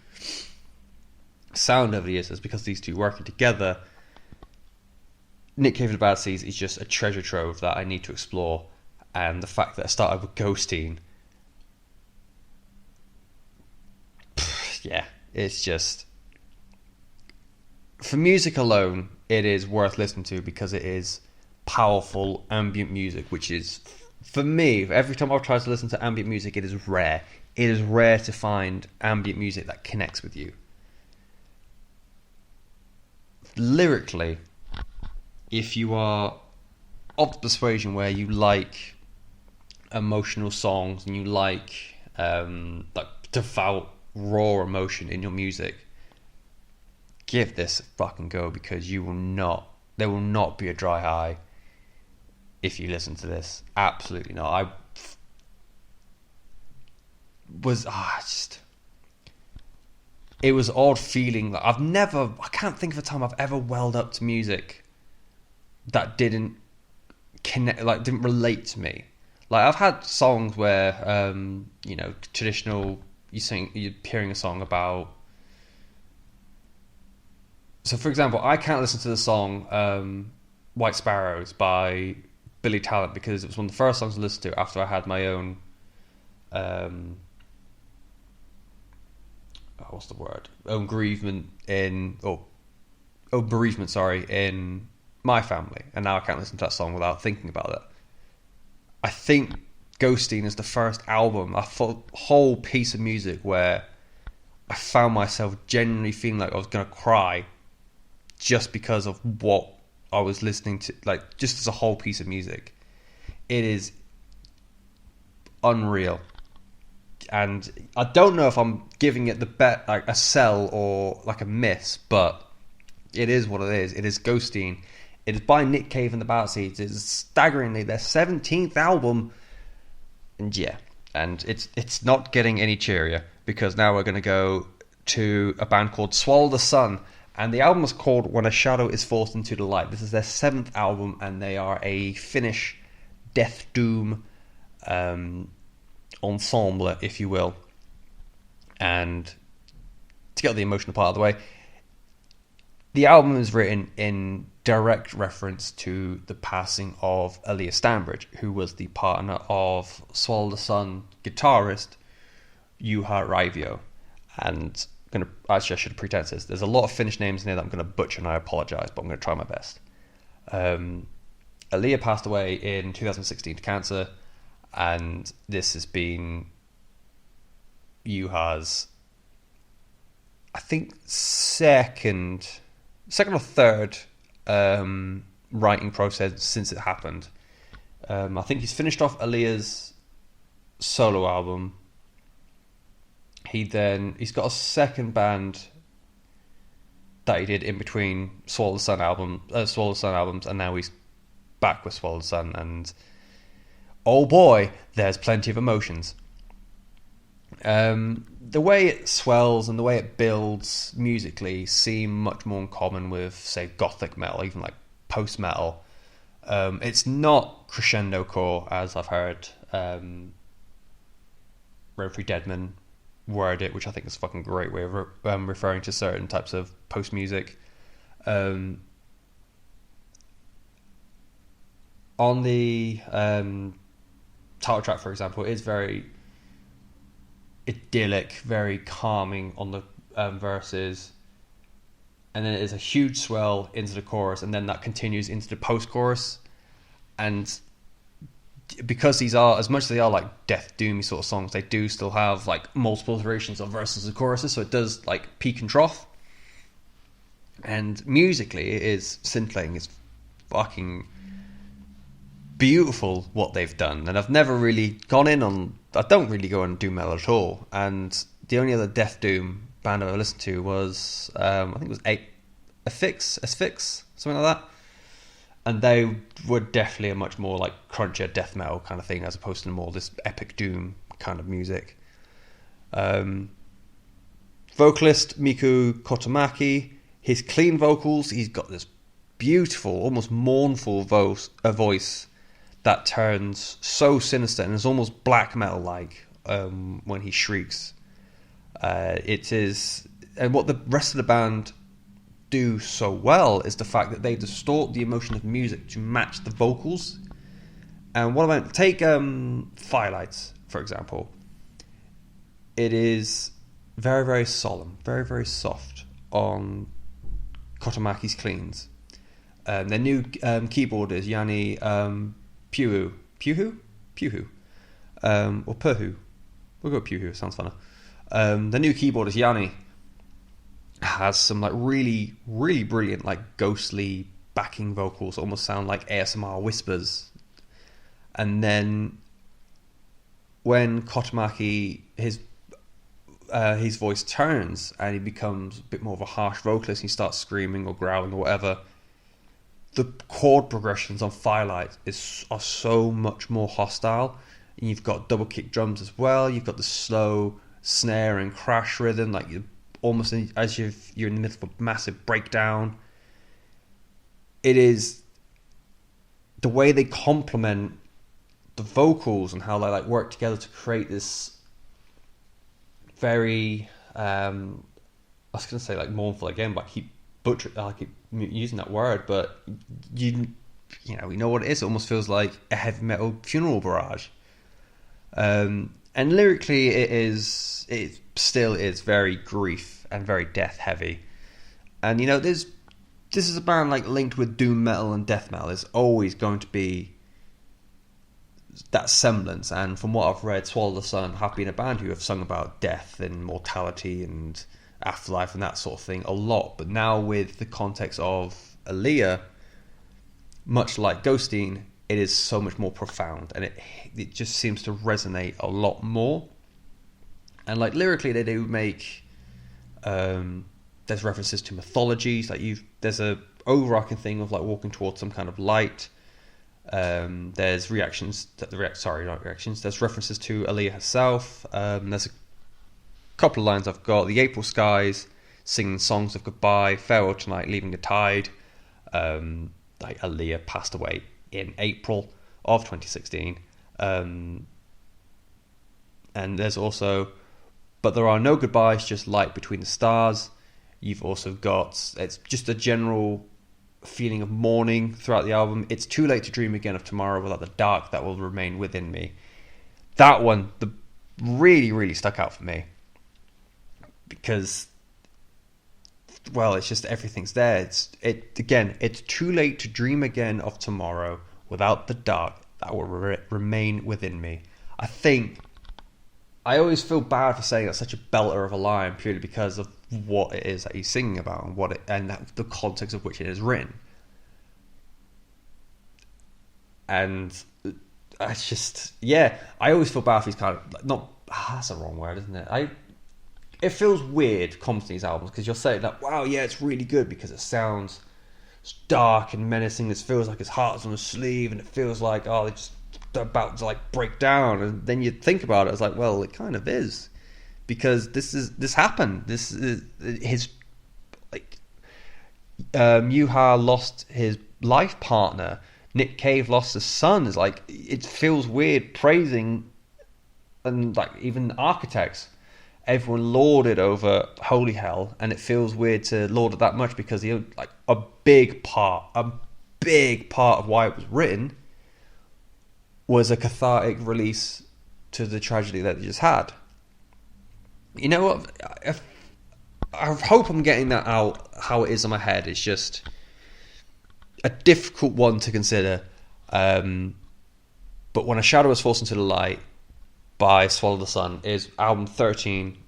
sound over the years, is because these two working together. Nick Cave and the Bad Seeds is just a treasure trove that I need to explore, and the fact that I started with Ghosteen, it's just, for music alone, it is worth listening to because it is powerful ambient music, which is, for me, every time I've tried to listen to ambient music, it is rare. It is rare to find ambient music that connects with you. Lyrically, if you are of the persuasion where you like emotional songs and you like devout, raw emotion in your music, give this a fucking go, because there will not be a dry eye if you listen to this. Absolutely not. It was odd feeling that I can't think of a time I've ever welled up to music that didn't connect, like didn't relate to me. Like I've had songs where, traditional, you're hearing a song about, so for example, I can't listen to the song White Sparrows by Billy Talent because it was one of the first songs I listened to after I had my own bereavement in my family, and now I can't listen to that song without thinking about it. I think Ghosteen is the first album, a whole piece of music where I found myself genuinely feeling like I was going to cry just because of what I was listening to, like just as a whole piece of music. It is unreal. And I don't know if I'm giving it like a sell or like a miss, but it is what it is. It is Ghosteen. It is by Nick Cave and the Bad Seeds. It is staggeringly their 17th album. And it's not getting any cheerier, because now we're going to go to a band called Swallow the Sun, and the album is called When a Shadow is Forced into the Light. This is their 7th album, and they are a Finnish death doom ensemble, if you will. And to get the emotional part of the way, the album is written in direct reference to the passing of Elias Stanbridge, who was the partner of Swallow the Sun guitarist Juha Raivio. And I should have pretense this. There's a lot of Finnish names in here that I'm going to butcher, and I apologise, but I'm going to try my best. Elias passed away in 2016 to cancer, and this has been Juha's, I think, second or third writing process since it happened. I think he's finished off Elias' solo album. He's got a second band that he did in between Swallow the Sun albums, and now he's back with Swallow the Sun, and oh boy, there's plenty of emotions. The way it swells and the way it builds musically seem much more in common with, say, gothic metal, even like post-metal. It's not crescendo core, as I've heard Rotary Deadman word it, which I think is a fucking great way of referring to certain types of post music. On the title track, for example, it's very idyllic, very calming on the verses, and then it is a huge swell into the chorus, and then that continues into the post-chorus. And because these are, as much as they are like death doomy sort of songs, they do still have like multiple iterations of verses and choruses, so it does like peak and trough. And musically, it is scintillating. It's fucking beautiful what they've done. And I've never really gone in on, I don't really go on doom metal at all. And the only other death doom band I listened to was I think it was Asphyx, something like that. And they were definitely a much more like crunchier death metal kind of thing, as opposed to more this epic doom kind of music. Vocalist Miku Kotomaki, his clean vocals, he's got this beautiful, almost mournful voice that turns so sinister and is almost black metal like when he shrieks. It is, and what the rest of the band do so well is the fact that they distort the emotion of music to match the vocals. And what about, take Firelights for example. It is very, very solemn, very, very soft on Kotomaki's cleans. Their new keyboardist Yanni Puhu, or Puhu. We'll go Puhu, it sounds funner. The new keyboardist Yanni has some like really, really brilliant like ghostly backing vocals, almost sound like ASMR whispers. And then when Kotomaki, his voice turns and he becomes a bit more of a harsh vocalist, he starts screaming or growling or whatever, the chord progressions on Firelight are so much more hostile. And you've got double kick drums as well, you've got the slow snare and crash rhythm, like you're almost as you're in the middle of a massive breakdown. It is the way they complement the vocals and how they like work together to create this very I was going to say like mournful again, but I keep using that word, but you know what it is. It almost feels like a heavy metal funeral barrage. And lyrically, it still is very grief and very death heavy. And this is a band like linked with doom metal and death metal. There's always going to be that semblance. And from what I've read, Swallow the Sun have been a band who have sung about death and mortality and afterlife and that sort of thing a lot. But now with the context of Aaliyah, much like Ghosteen, it is so much more profound, and it just seems to resonate a lot more. And like lyrically, they do make there's references to mythologies. Like there's a overarching thing of like walking towards some kind of light. There's There's references to Aaliyah herself. There's a couple of lines I've got: the April skies, singing songs of goodbye, farewell tonight, leaving the tide. Like Aaliyah passed away in April of 2016. And there's also, but there are no goodbyes, just light between the stars. You've also got, it's just a general feeling of mourning throughout the album. It's too late to dream again of tomorrow without the dark that will remain within me. That one really, really stuck out for me. Because, well, it's just everything's there. It's too late to dream again of tomorrow without the dark that will remain within me. I always feel bad for saying that's such a belter of a line purely because of what it is that he's singing about and the context of which it is written. And it's just, I always feel bad if he's kind of that's the wrong word, isn't it? It feels weird commenting these albums because you'll say like, wow, yeah, it's really good because it sounds dark and menacing. This feels like his heart's on his sleeve, and it feels like, oh, they're about to like break down. And then you think about it, it's like, well, it kind of is, because this happened. This is his Yuha lost his life partner Nick Cave lost his son. Is like, it feels weird praising, and like even architects, everyone lauded over Holy Hell, and it feels weird to laud it that much because like a big part of why it was written was a cathartic release to the tragedy that they just had. You know what? I hope I'm getting that out how it is in my head. It's just a difficult one to consider. But When a Shadow is Forced into the Light by Swallow the Sun is album 13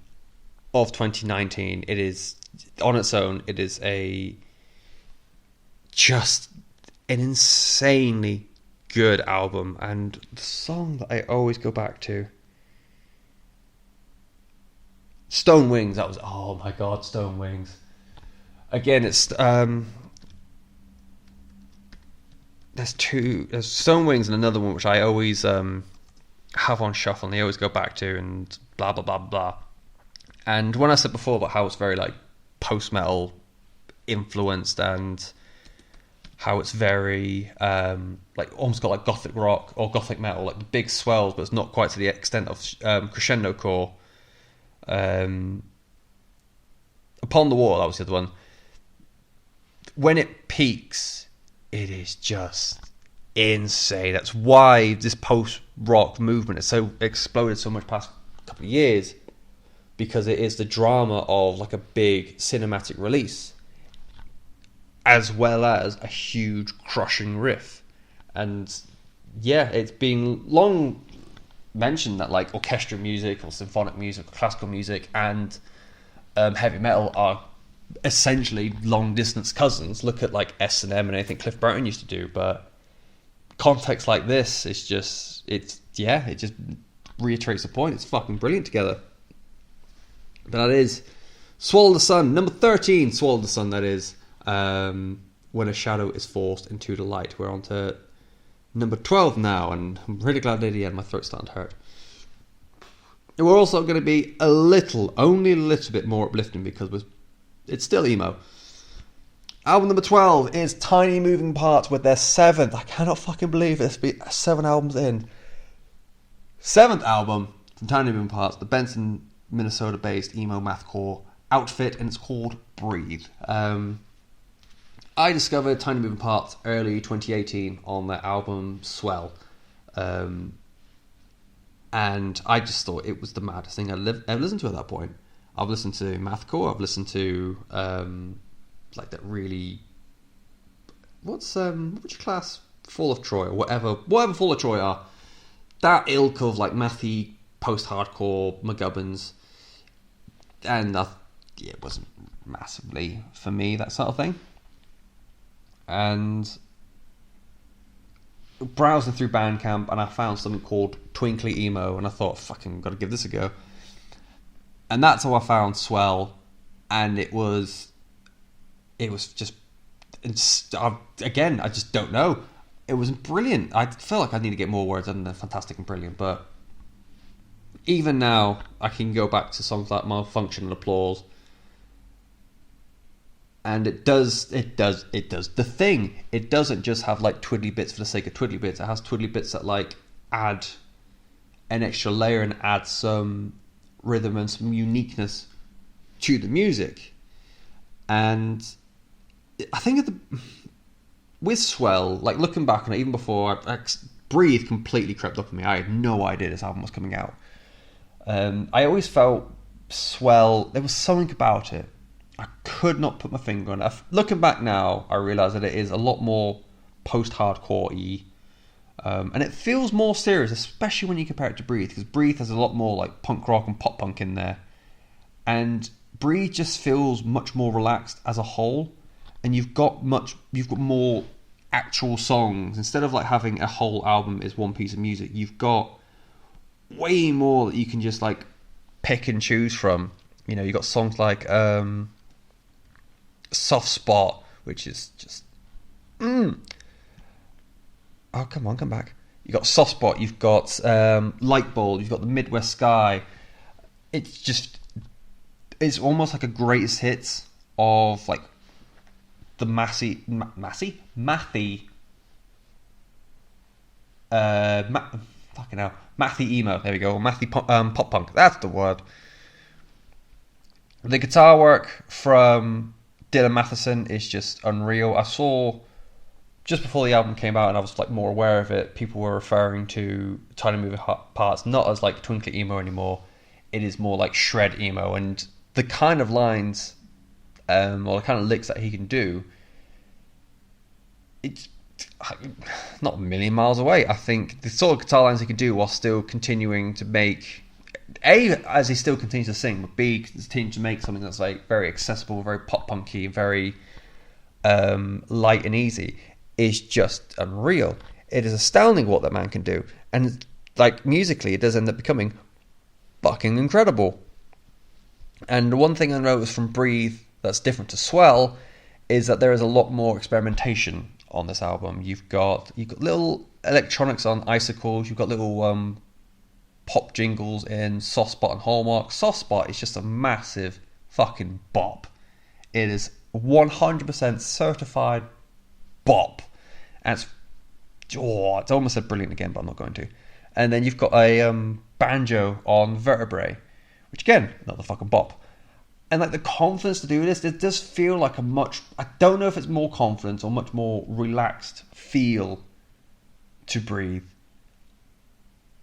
of 2019. It is, on its own, it is just an insanely good album. And the song that I always go back to, Stone Wings, that was, oh my god, Stone Wings. Again, it's there's Stone Wings and another one which I always have on shuffle, and they always go back to, and blah blah blah blah. And when I said before about how it's very like post-metal influenced, and how it's very like almost got like gothic rock or gothic metal, like the big swells, but it's not quite to the extent of crescendo core. Upon the Wall, that was the other one. When it peaks, it is just insane. That's why this post-rock movement has so exploded so much past couple of years, because it is the drama of like a big cinematic release, as well as a huge crushing riff. And yeah, it's been long mentioned that like orchestral music or symphonic music or classical music and heavy metal are essentially long distance cousins. Look at like S&M and anything Cliff Burton used to do, but context like this is just, it just reiterates the point. It's fucking brilliant together. But that is Swallow the Sun, number 13, Swallow the Sun, that is. When a Shadow is Forced into the Light. We're on to number 12 now, and I'm really glad at the end, my throat's starting to hurt. And we're also going to be only a little bit more uplifting because it's still emo. Album number 12 is Tiny Moving Parts with their 7th. I cannot fucking believe this, be 7 albums in. 7th album from Tiny Moving Parts, the Benson, Minnesota-based emo mathcore outfit, and it's called Breathe. I discovered Tiny Moving Parts early 2018 on their album Swell, and I just thought it was the maddest thing I've ever listened to at that point. I've listened to mathcore, I've listened to like that really, what's your class, Fall of Troy, or whatever Fall of Troy are, that ilk of like mathy post-hardcore McGubbins, and it wasn't massively for me, that sort of thing. And browsing through Bandcamp, and I found something called Twinkly Emo, and I thought, fucking gotta give this a go. And that's how I found Swell, and it was just, again, I just don't know. It was brilliant. I feel like I need to get more words other than fantastic and brilliant, but even now, I can go back to songs like Malfunction and Applause, and it does the thing. It doesn't just have like twiddly bits for the sake of twiddly bits. It has twiddly bits that like add an extra layer and add some rhythm and some uniqueness to the music. And I think with Swell, like looking back on it, even before Breathe completely crept up on me. I had no idea this album was coming out. I always felt Swell, there was something about it. I could not put my finger on it. Looking back now, I realise that it is a lot more post-hardcore-y. And it feels more serious, especially when you compare it to Breathe, because Breathe has a lot more like punk rock and pop punk in there. And Breathe just feels much more relaxed as a whole. And you've got more actual songs. Instead of like having a whole album is one piece of music, you've got way more that you can just like pick and choose from. You know, you've got songs like Soft Spot, which is just oh, come back. You've got Soft Spot, you've got Light Bulb, you've got the Midwest Sky. It's almost like a greatest hits of like the mathy fucking hell, mathy emo. There we go, mathy pop punk. That's the word. The guitar work from Dylan Matheson is just unreal. I saw just before the album came out, and I was like more aware of it. People were referring to Tiny Moving Parts not as like twinkly emo anymore. It is more like shred emo, and the kind of lines, or the kind of licks that he can do, it's not a million miles away. I think the sort of guitar lines he can do while still continuing to make, A, as he still continues to sing, but B, continue to make something that's like very accessible, very pop punky, very light and easy, is just unreal. It is astounding what that man can do, and like musically, it does end up becoming fucking incredible. And the one thing I noticed from Breathe that's different to Swell is that there is a lot more experimentation on this album. You've got little electronics on Icicles. You've got little pop jingles in Soft Spot and Hallmark. Soft Spot is just a massive fucking bop. It is 100% certified bop. And it's almost said brilliant again, but I'm not going to. And then you've got a banjo on Vertebrae, which again, another fucking bop. And like the confidence to do this, it does feel like I don't know if it's more confidence or much more relaxed feel to Breathe.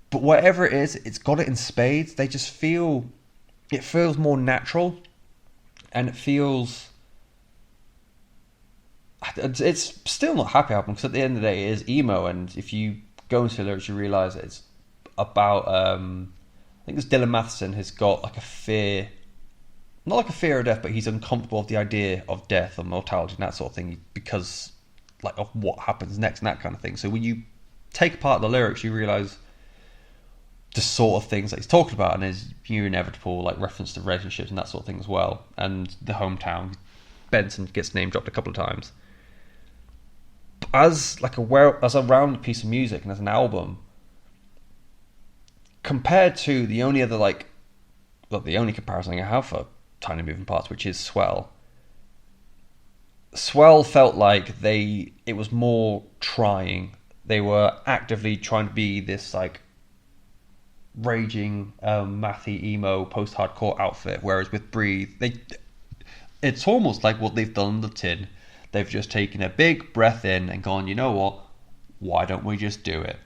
But whatever it is, it's got it in spades. It feels more natural, and it feels, it's still not a happy album, because at the end of the day it is emo, and if you go into the lyrics you realise it's about, I think it's Dylan Matheson has got like a fear, not like a fear of death, but he's uncomfortable with the idea of death and mortality and that sort of thing, because like of what happens next and that kind of thing. So when you take apart the lyrics, you realise the sort of things that he's talking about, and there's your inevitable like reference to relationships and that sort of thing as well, and the hometown. Benson gets name dropped a couple of times. As like as a round piece of music and as an album, compared to the only other the only comparison I have for Tiny Moving Parts, which is Swell. Swell felt like it was more trying. They were actively trying to be this like raging mathy emo post-hardcore outfit, whereas with Breathe, it's almost like what they've done on the tin. They've just taken a big breath in and gone, you know what, why don't we just do it?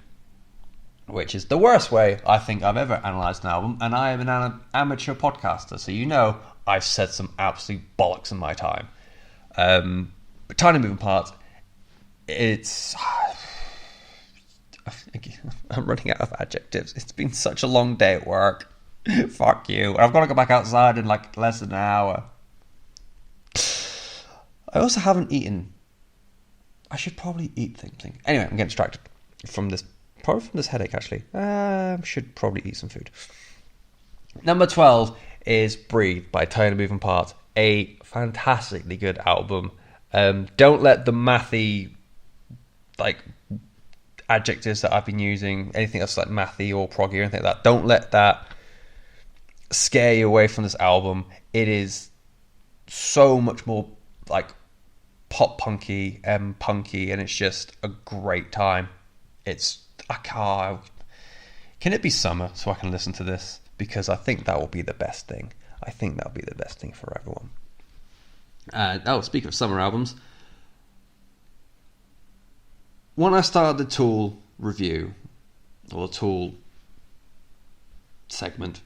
Which is the worst way I think I've ever analysed an album, and I am an amateur podcaster, so you know I've said some absolute bollocks in my time. But Tiny Moving Parts, I'm running out of adjectives. It's been such a long day at work. Fuck you. I've got to go back outside in like less than an hour. I also haven't eaten. I should probably eat something. Anyway, I'm getting distracted from this. Probably from this headache, actually. Should probably eat some food. Number 12 is Breathe by Tiny Moving Parts. A fantastically good album. Don't let the mathy like adjectives that I've been using, anything else like mathy or proggy or anything like that, don't let that scare you away from this album. It is so much more like pop punky and punky, and it's just a great time. Can it be summer so I can listen to this? Because I think that will be the best thing. I think that'll be the best thing for everyone. Speaking of summer albums, when I started the Tool review, or the Tool segment,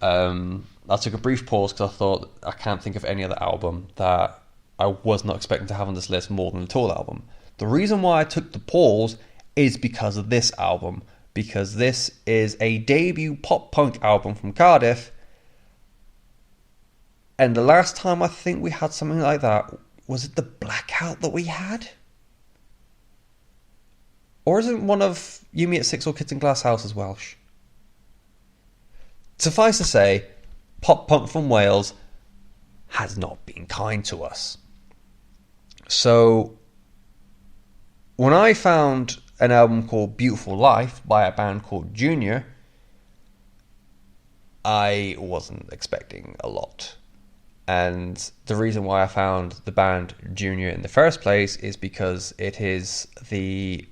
I took a brief pause because I thought I can't think of any other album that I was not expecting to have on this list more than the Tool album. The reason why I took the pause is because of this album, because this is a debut pop punk album from Cardiff, and the last time I think we had something like that, was it the Blackout that we had? Or isn't one of You Me at Six or Kids in Glass Houses Welsh? Suffice to say, pop punk from Wales has not been kind to us. So when I found an album called Beautiful Life by a band called Junior, I wasn't expecting a lot. And the reason why I found the band Junior in the first place is because it is the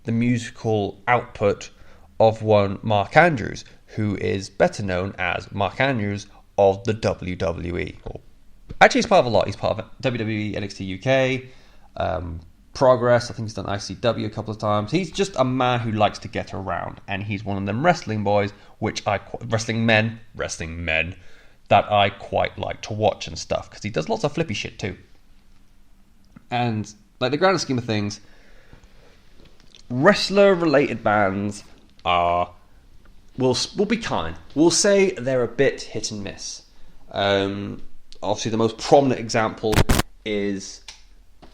the musical output of one Mark Andrews, who is better known as Mark Andrews of the WWE. Actually, he's part of a lot. He's part of WWE, NXT UK, Progress. I think he's done ICW a couple of times. He's just a man who likes to get around, and he's one of them wrestling boys, wrestling men, that I quite like to watch and stuff, because he does lots of flippy shit too. And like the grand scheme of things, wrestler-related bands are, we'll be kind. We'll say they're a bit hit and miss. Obviously, the most prominent example is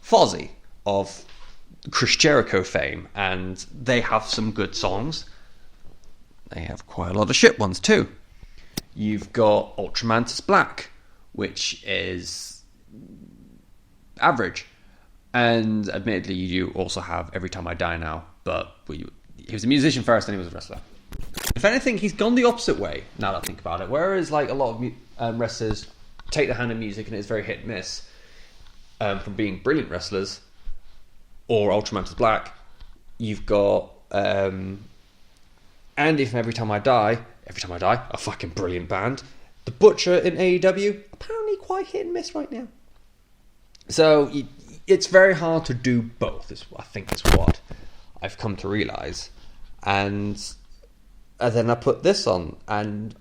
Fozzy of Chris Jericho fame, and they have some good songs. They have quite a lot of shit ones too. You've got Ultramantis Black, which is average. And admittedly, you also have Every Time I Die Now, but he was a musician first and he was a wrestler. If anything, he's gone the opposite way, now that I think about it. Whereas like a lot of wrestlers take the hand of music and it's very hit and miss, from being brilliant wrestlers, or Ultramantis Black, you've got Andy from Every Time I Die, a fucking brilliant band. The Butcher in AEW, apparently quite hit and miss right now. So it's very hard to do both, I think is what I've come to realise. And then I put this on, and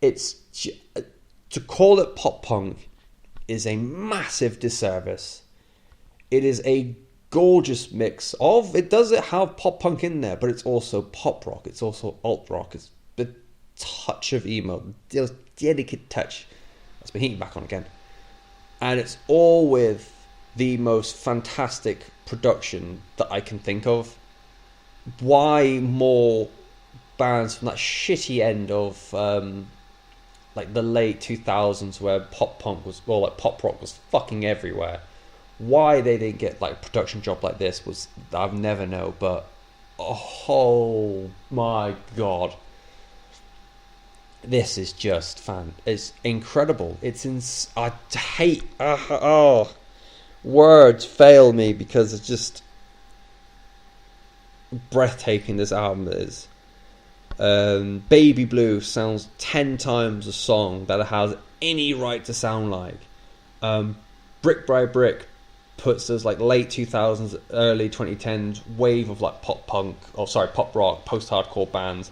it's, to call it pop punk is a massive disservice. It is a gorgeous mix of, it does have pop punk in there, but it's also pop rock, it's also alt rock, it's a touch of emo, delicate touch. That's been heating back on again, and it's all with the most fantastic production that I can think of. Why more bands from that shitty end of like the late 2000s where pop punk was, or like pop rock was fucking everywhere, why they didn't get like a production job like this was, I'll never know. But oh my god, this is just it's incredible. I hate, words fail me because it's just breathtaking this album is. Baby Blue sounds 10 times a song that it has any right to sound like. Brick by Brick puts us like late 2000s, early 2010s wave of like pop rock, post-hardcore bands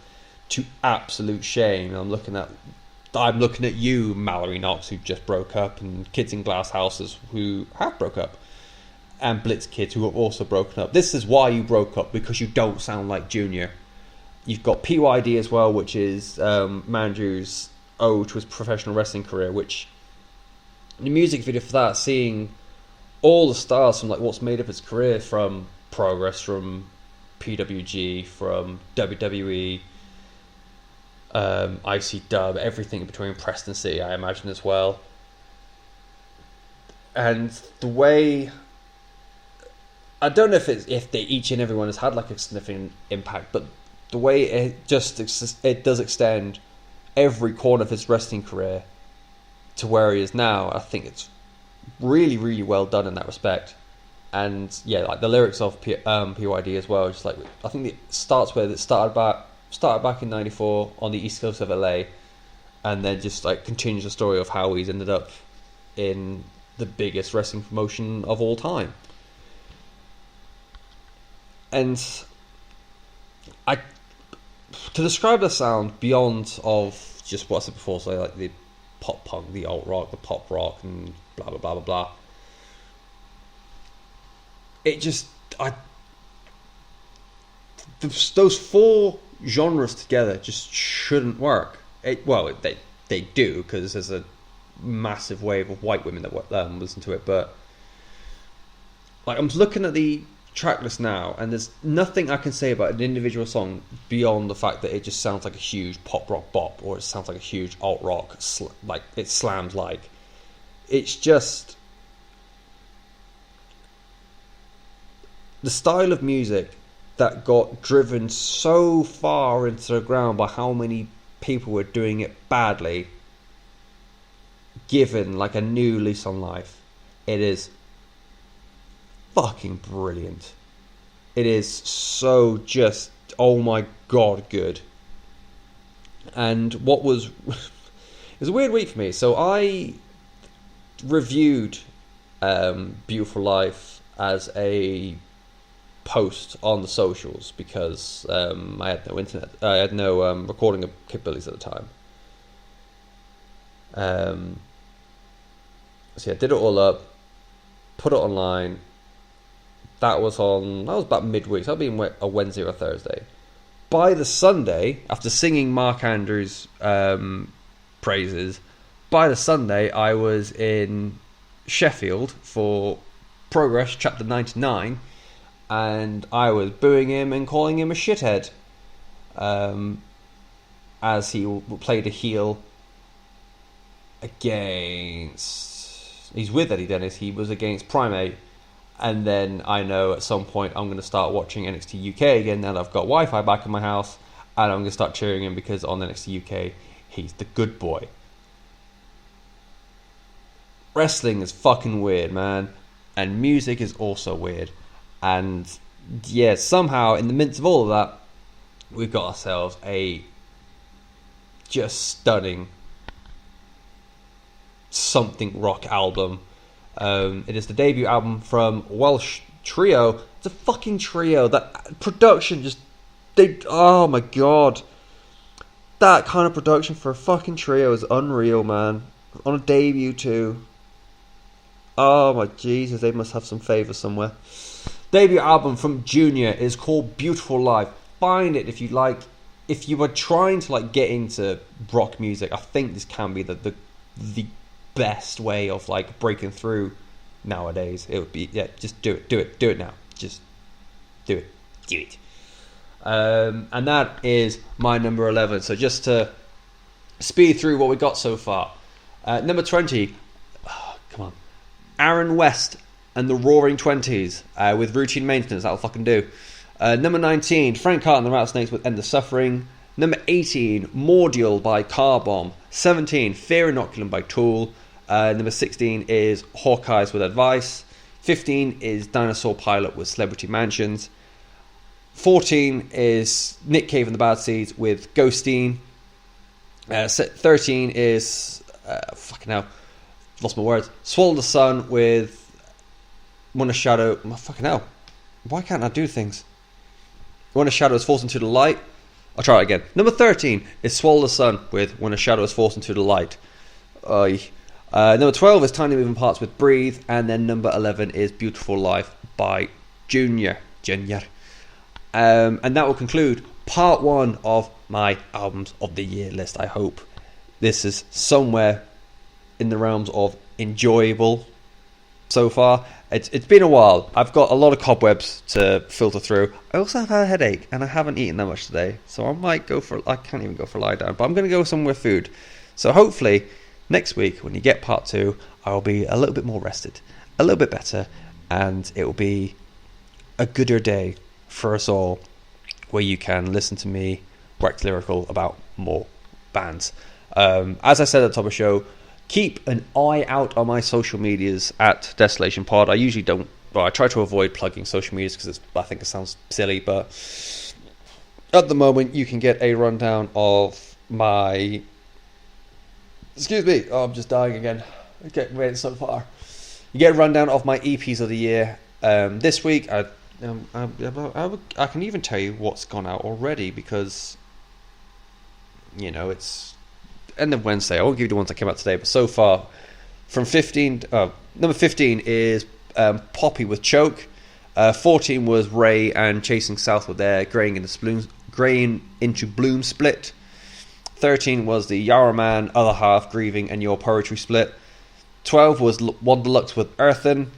to absolute shame. I'm looking at you, Mallory Knox, who just broke up, and Kids in Glass Houses who have broke up, and Blitz Kids who have also broken up. This is why you broke up, because you don't sound like Junior. You've got PYD as well, which is Mandrew's ode to his professional wrestling career, which the music video for that, seeing all the stars from like what's made up his career, from Progress, from PWG, from WWE, ICW, everything between Preston City, I imagine as well. And the way, I don't know if each and everyone has had like a significant impact, but the way it does extend every corner of his wrestling career to where he is now, I think it's really, really well done in that respect. And yeah, like the lyrics of PYD as well, just like, I think it starts where it started back in '94 on the east coast of LA, and then just like continues the story of how he's ended up in the biggest wrestling promotion of all time. And to describe the sound beyond of just what I said before, so like the pop punk, the alt rock, the pop rock, and blah blah blah blah blah, those four genres together just shouldn't work. They do, because there's a massive wave of white women that listen to it, but like I'm looking at the track list now, and there's nothing I can say about an individual song beyond the fact that it just sounds like a huge pop rock bop, or it sounds like a huge alt rock like it slams. Like, it's just the style of music that got driven so far into the ground by how many people were doing it badly, given like a new lease on life. It is fucking brilliant. It is so just, oh my god, good. And what was... it was a weird week for me. So I reviewed Beautiful Life as a post on the socials because I had no internet. I had no recording capabilities at the time. So yeah, did it all up, put it online. That was about midweek. So that'll be a Wednesday or a Thursday. By the Sunday, after singing Mark Andrews' praises, by the Sunday I was in Sheffield for Progress Chapter 99, and I was booing him and calling him a shithead as he played a heel against... He's with Eddie Dennis. He was against Primate. And then I know at some point I'm going to start watching NXT UK again now that I've got Wi-Fi back in my house. And I'm going to start cheering him because on NXT UK, he's the good boy. Wrestling is fucking weird, man. And music is also weird. And yeah, somehow in the midst of all of that, we've got ourselves a just stunning something rock album. It is the debut album from Welsh trio. It's a fucking trio. That production oh my god, that kind of production for a fucking trio is unreal, man. On a debut too. Oh my Jesus, they must have some favour somewhere. Debut album from Junior is called Beautiful Life. Find it if you like. If you are trying to like get into rock music, I think this can be the best way of like breaking through nowadays. It would be, yeah, just do it now, just do it. And that is my number 11. So just to speed through what we got so far, number 20, come on, Aaron West and the Roaring Twenties with Routine Maintenance. That'll fucking do. Number 19, Frank Hart and the Rattlesnakes with End of Suffering. Number 18, Mordial by Car Bomb. 17, Fear Inoculum by Tool. Number 16 is Hawkeyes with Advice. 15 is Dinosaur Pile-Up with Celebrity Mansions. 14 is Nick Cave and the Bad Seeds with Ghosteen. 13 is fucking hell, lost my words. Swallow the Sun with When a Shadow. Fucking hell, why can't I do things? When a Shadow is forced into the light. I'll try it again. Number 13 is Swallow the Sun with When a Shadow is forced into the light. Number 12 is Tiny Moving Parts with Breathe. And then number 11 is Beautiful Life by Junior. And that will conclude part 1 of my albums of the year list. I hope this is somewhere in the realms of enjoyable so far. It's been a while. I've got a lot of cobwebs to filter through. I also have had a headache and I haven't eaten that much today. So I can't even go for a lie down, but I'm going to go somewhere with food. So hopefully next week when you get part 2, I'll be a little bit more rested, a little bit better, and it will be a gooder day for us all where you can listen to me wax lyrical about more bands. As I said at the top of the show, keep an eye out on my social medias at Desolation Pod. I usually don't, I try to avoid plugging social medias because I think it sounds silly, but at the moment you can get a rundown of my... Excuse me, I'm just dying again. Getting ready so far. You get a rundown of my EPs of the year. This week, I can even tell you what's gone out already because, you know, it's end of Wednesday. I won't give you the ones that came out today, but so far, from number 15 is Poppy with Choke. 14 was Ray and Chasing South with their Graying into Bloom split. 13 was the Yarra Man, Other Half, Grieving, and Your Poetry split. 12 was Wanderlux with Earthen.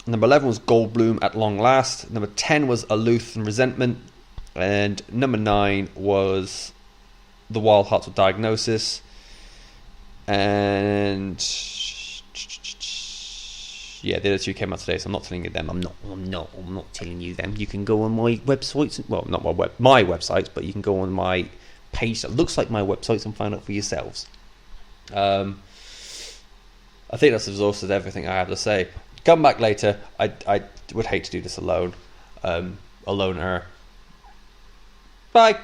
Number 11 was Goldbloom at Long Last. Number 10 was Aloof and Resentment. And number 9 was The Wild Hearts with Diagnosis. And yeah, the other two came out today, so I'm not telling you them. I'm not telling you them. You can go on my websites. Well, not my websites, but you can go on my page that looks like my websites and find out for yourselves. I think that's exhausted everything I have to say. Come back later. I would hate to do this alone. Aloner. Bye.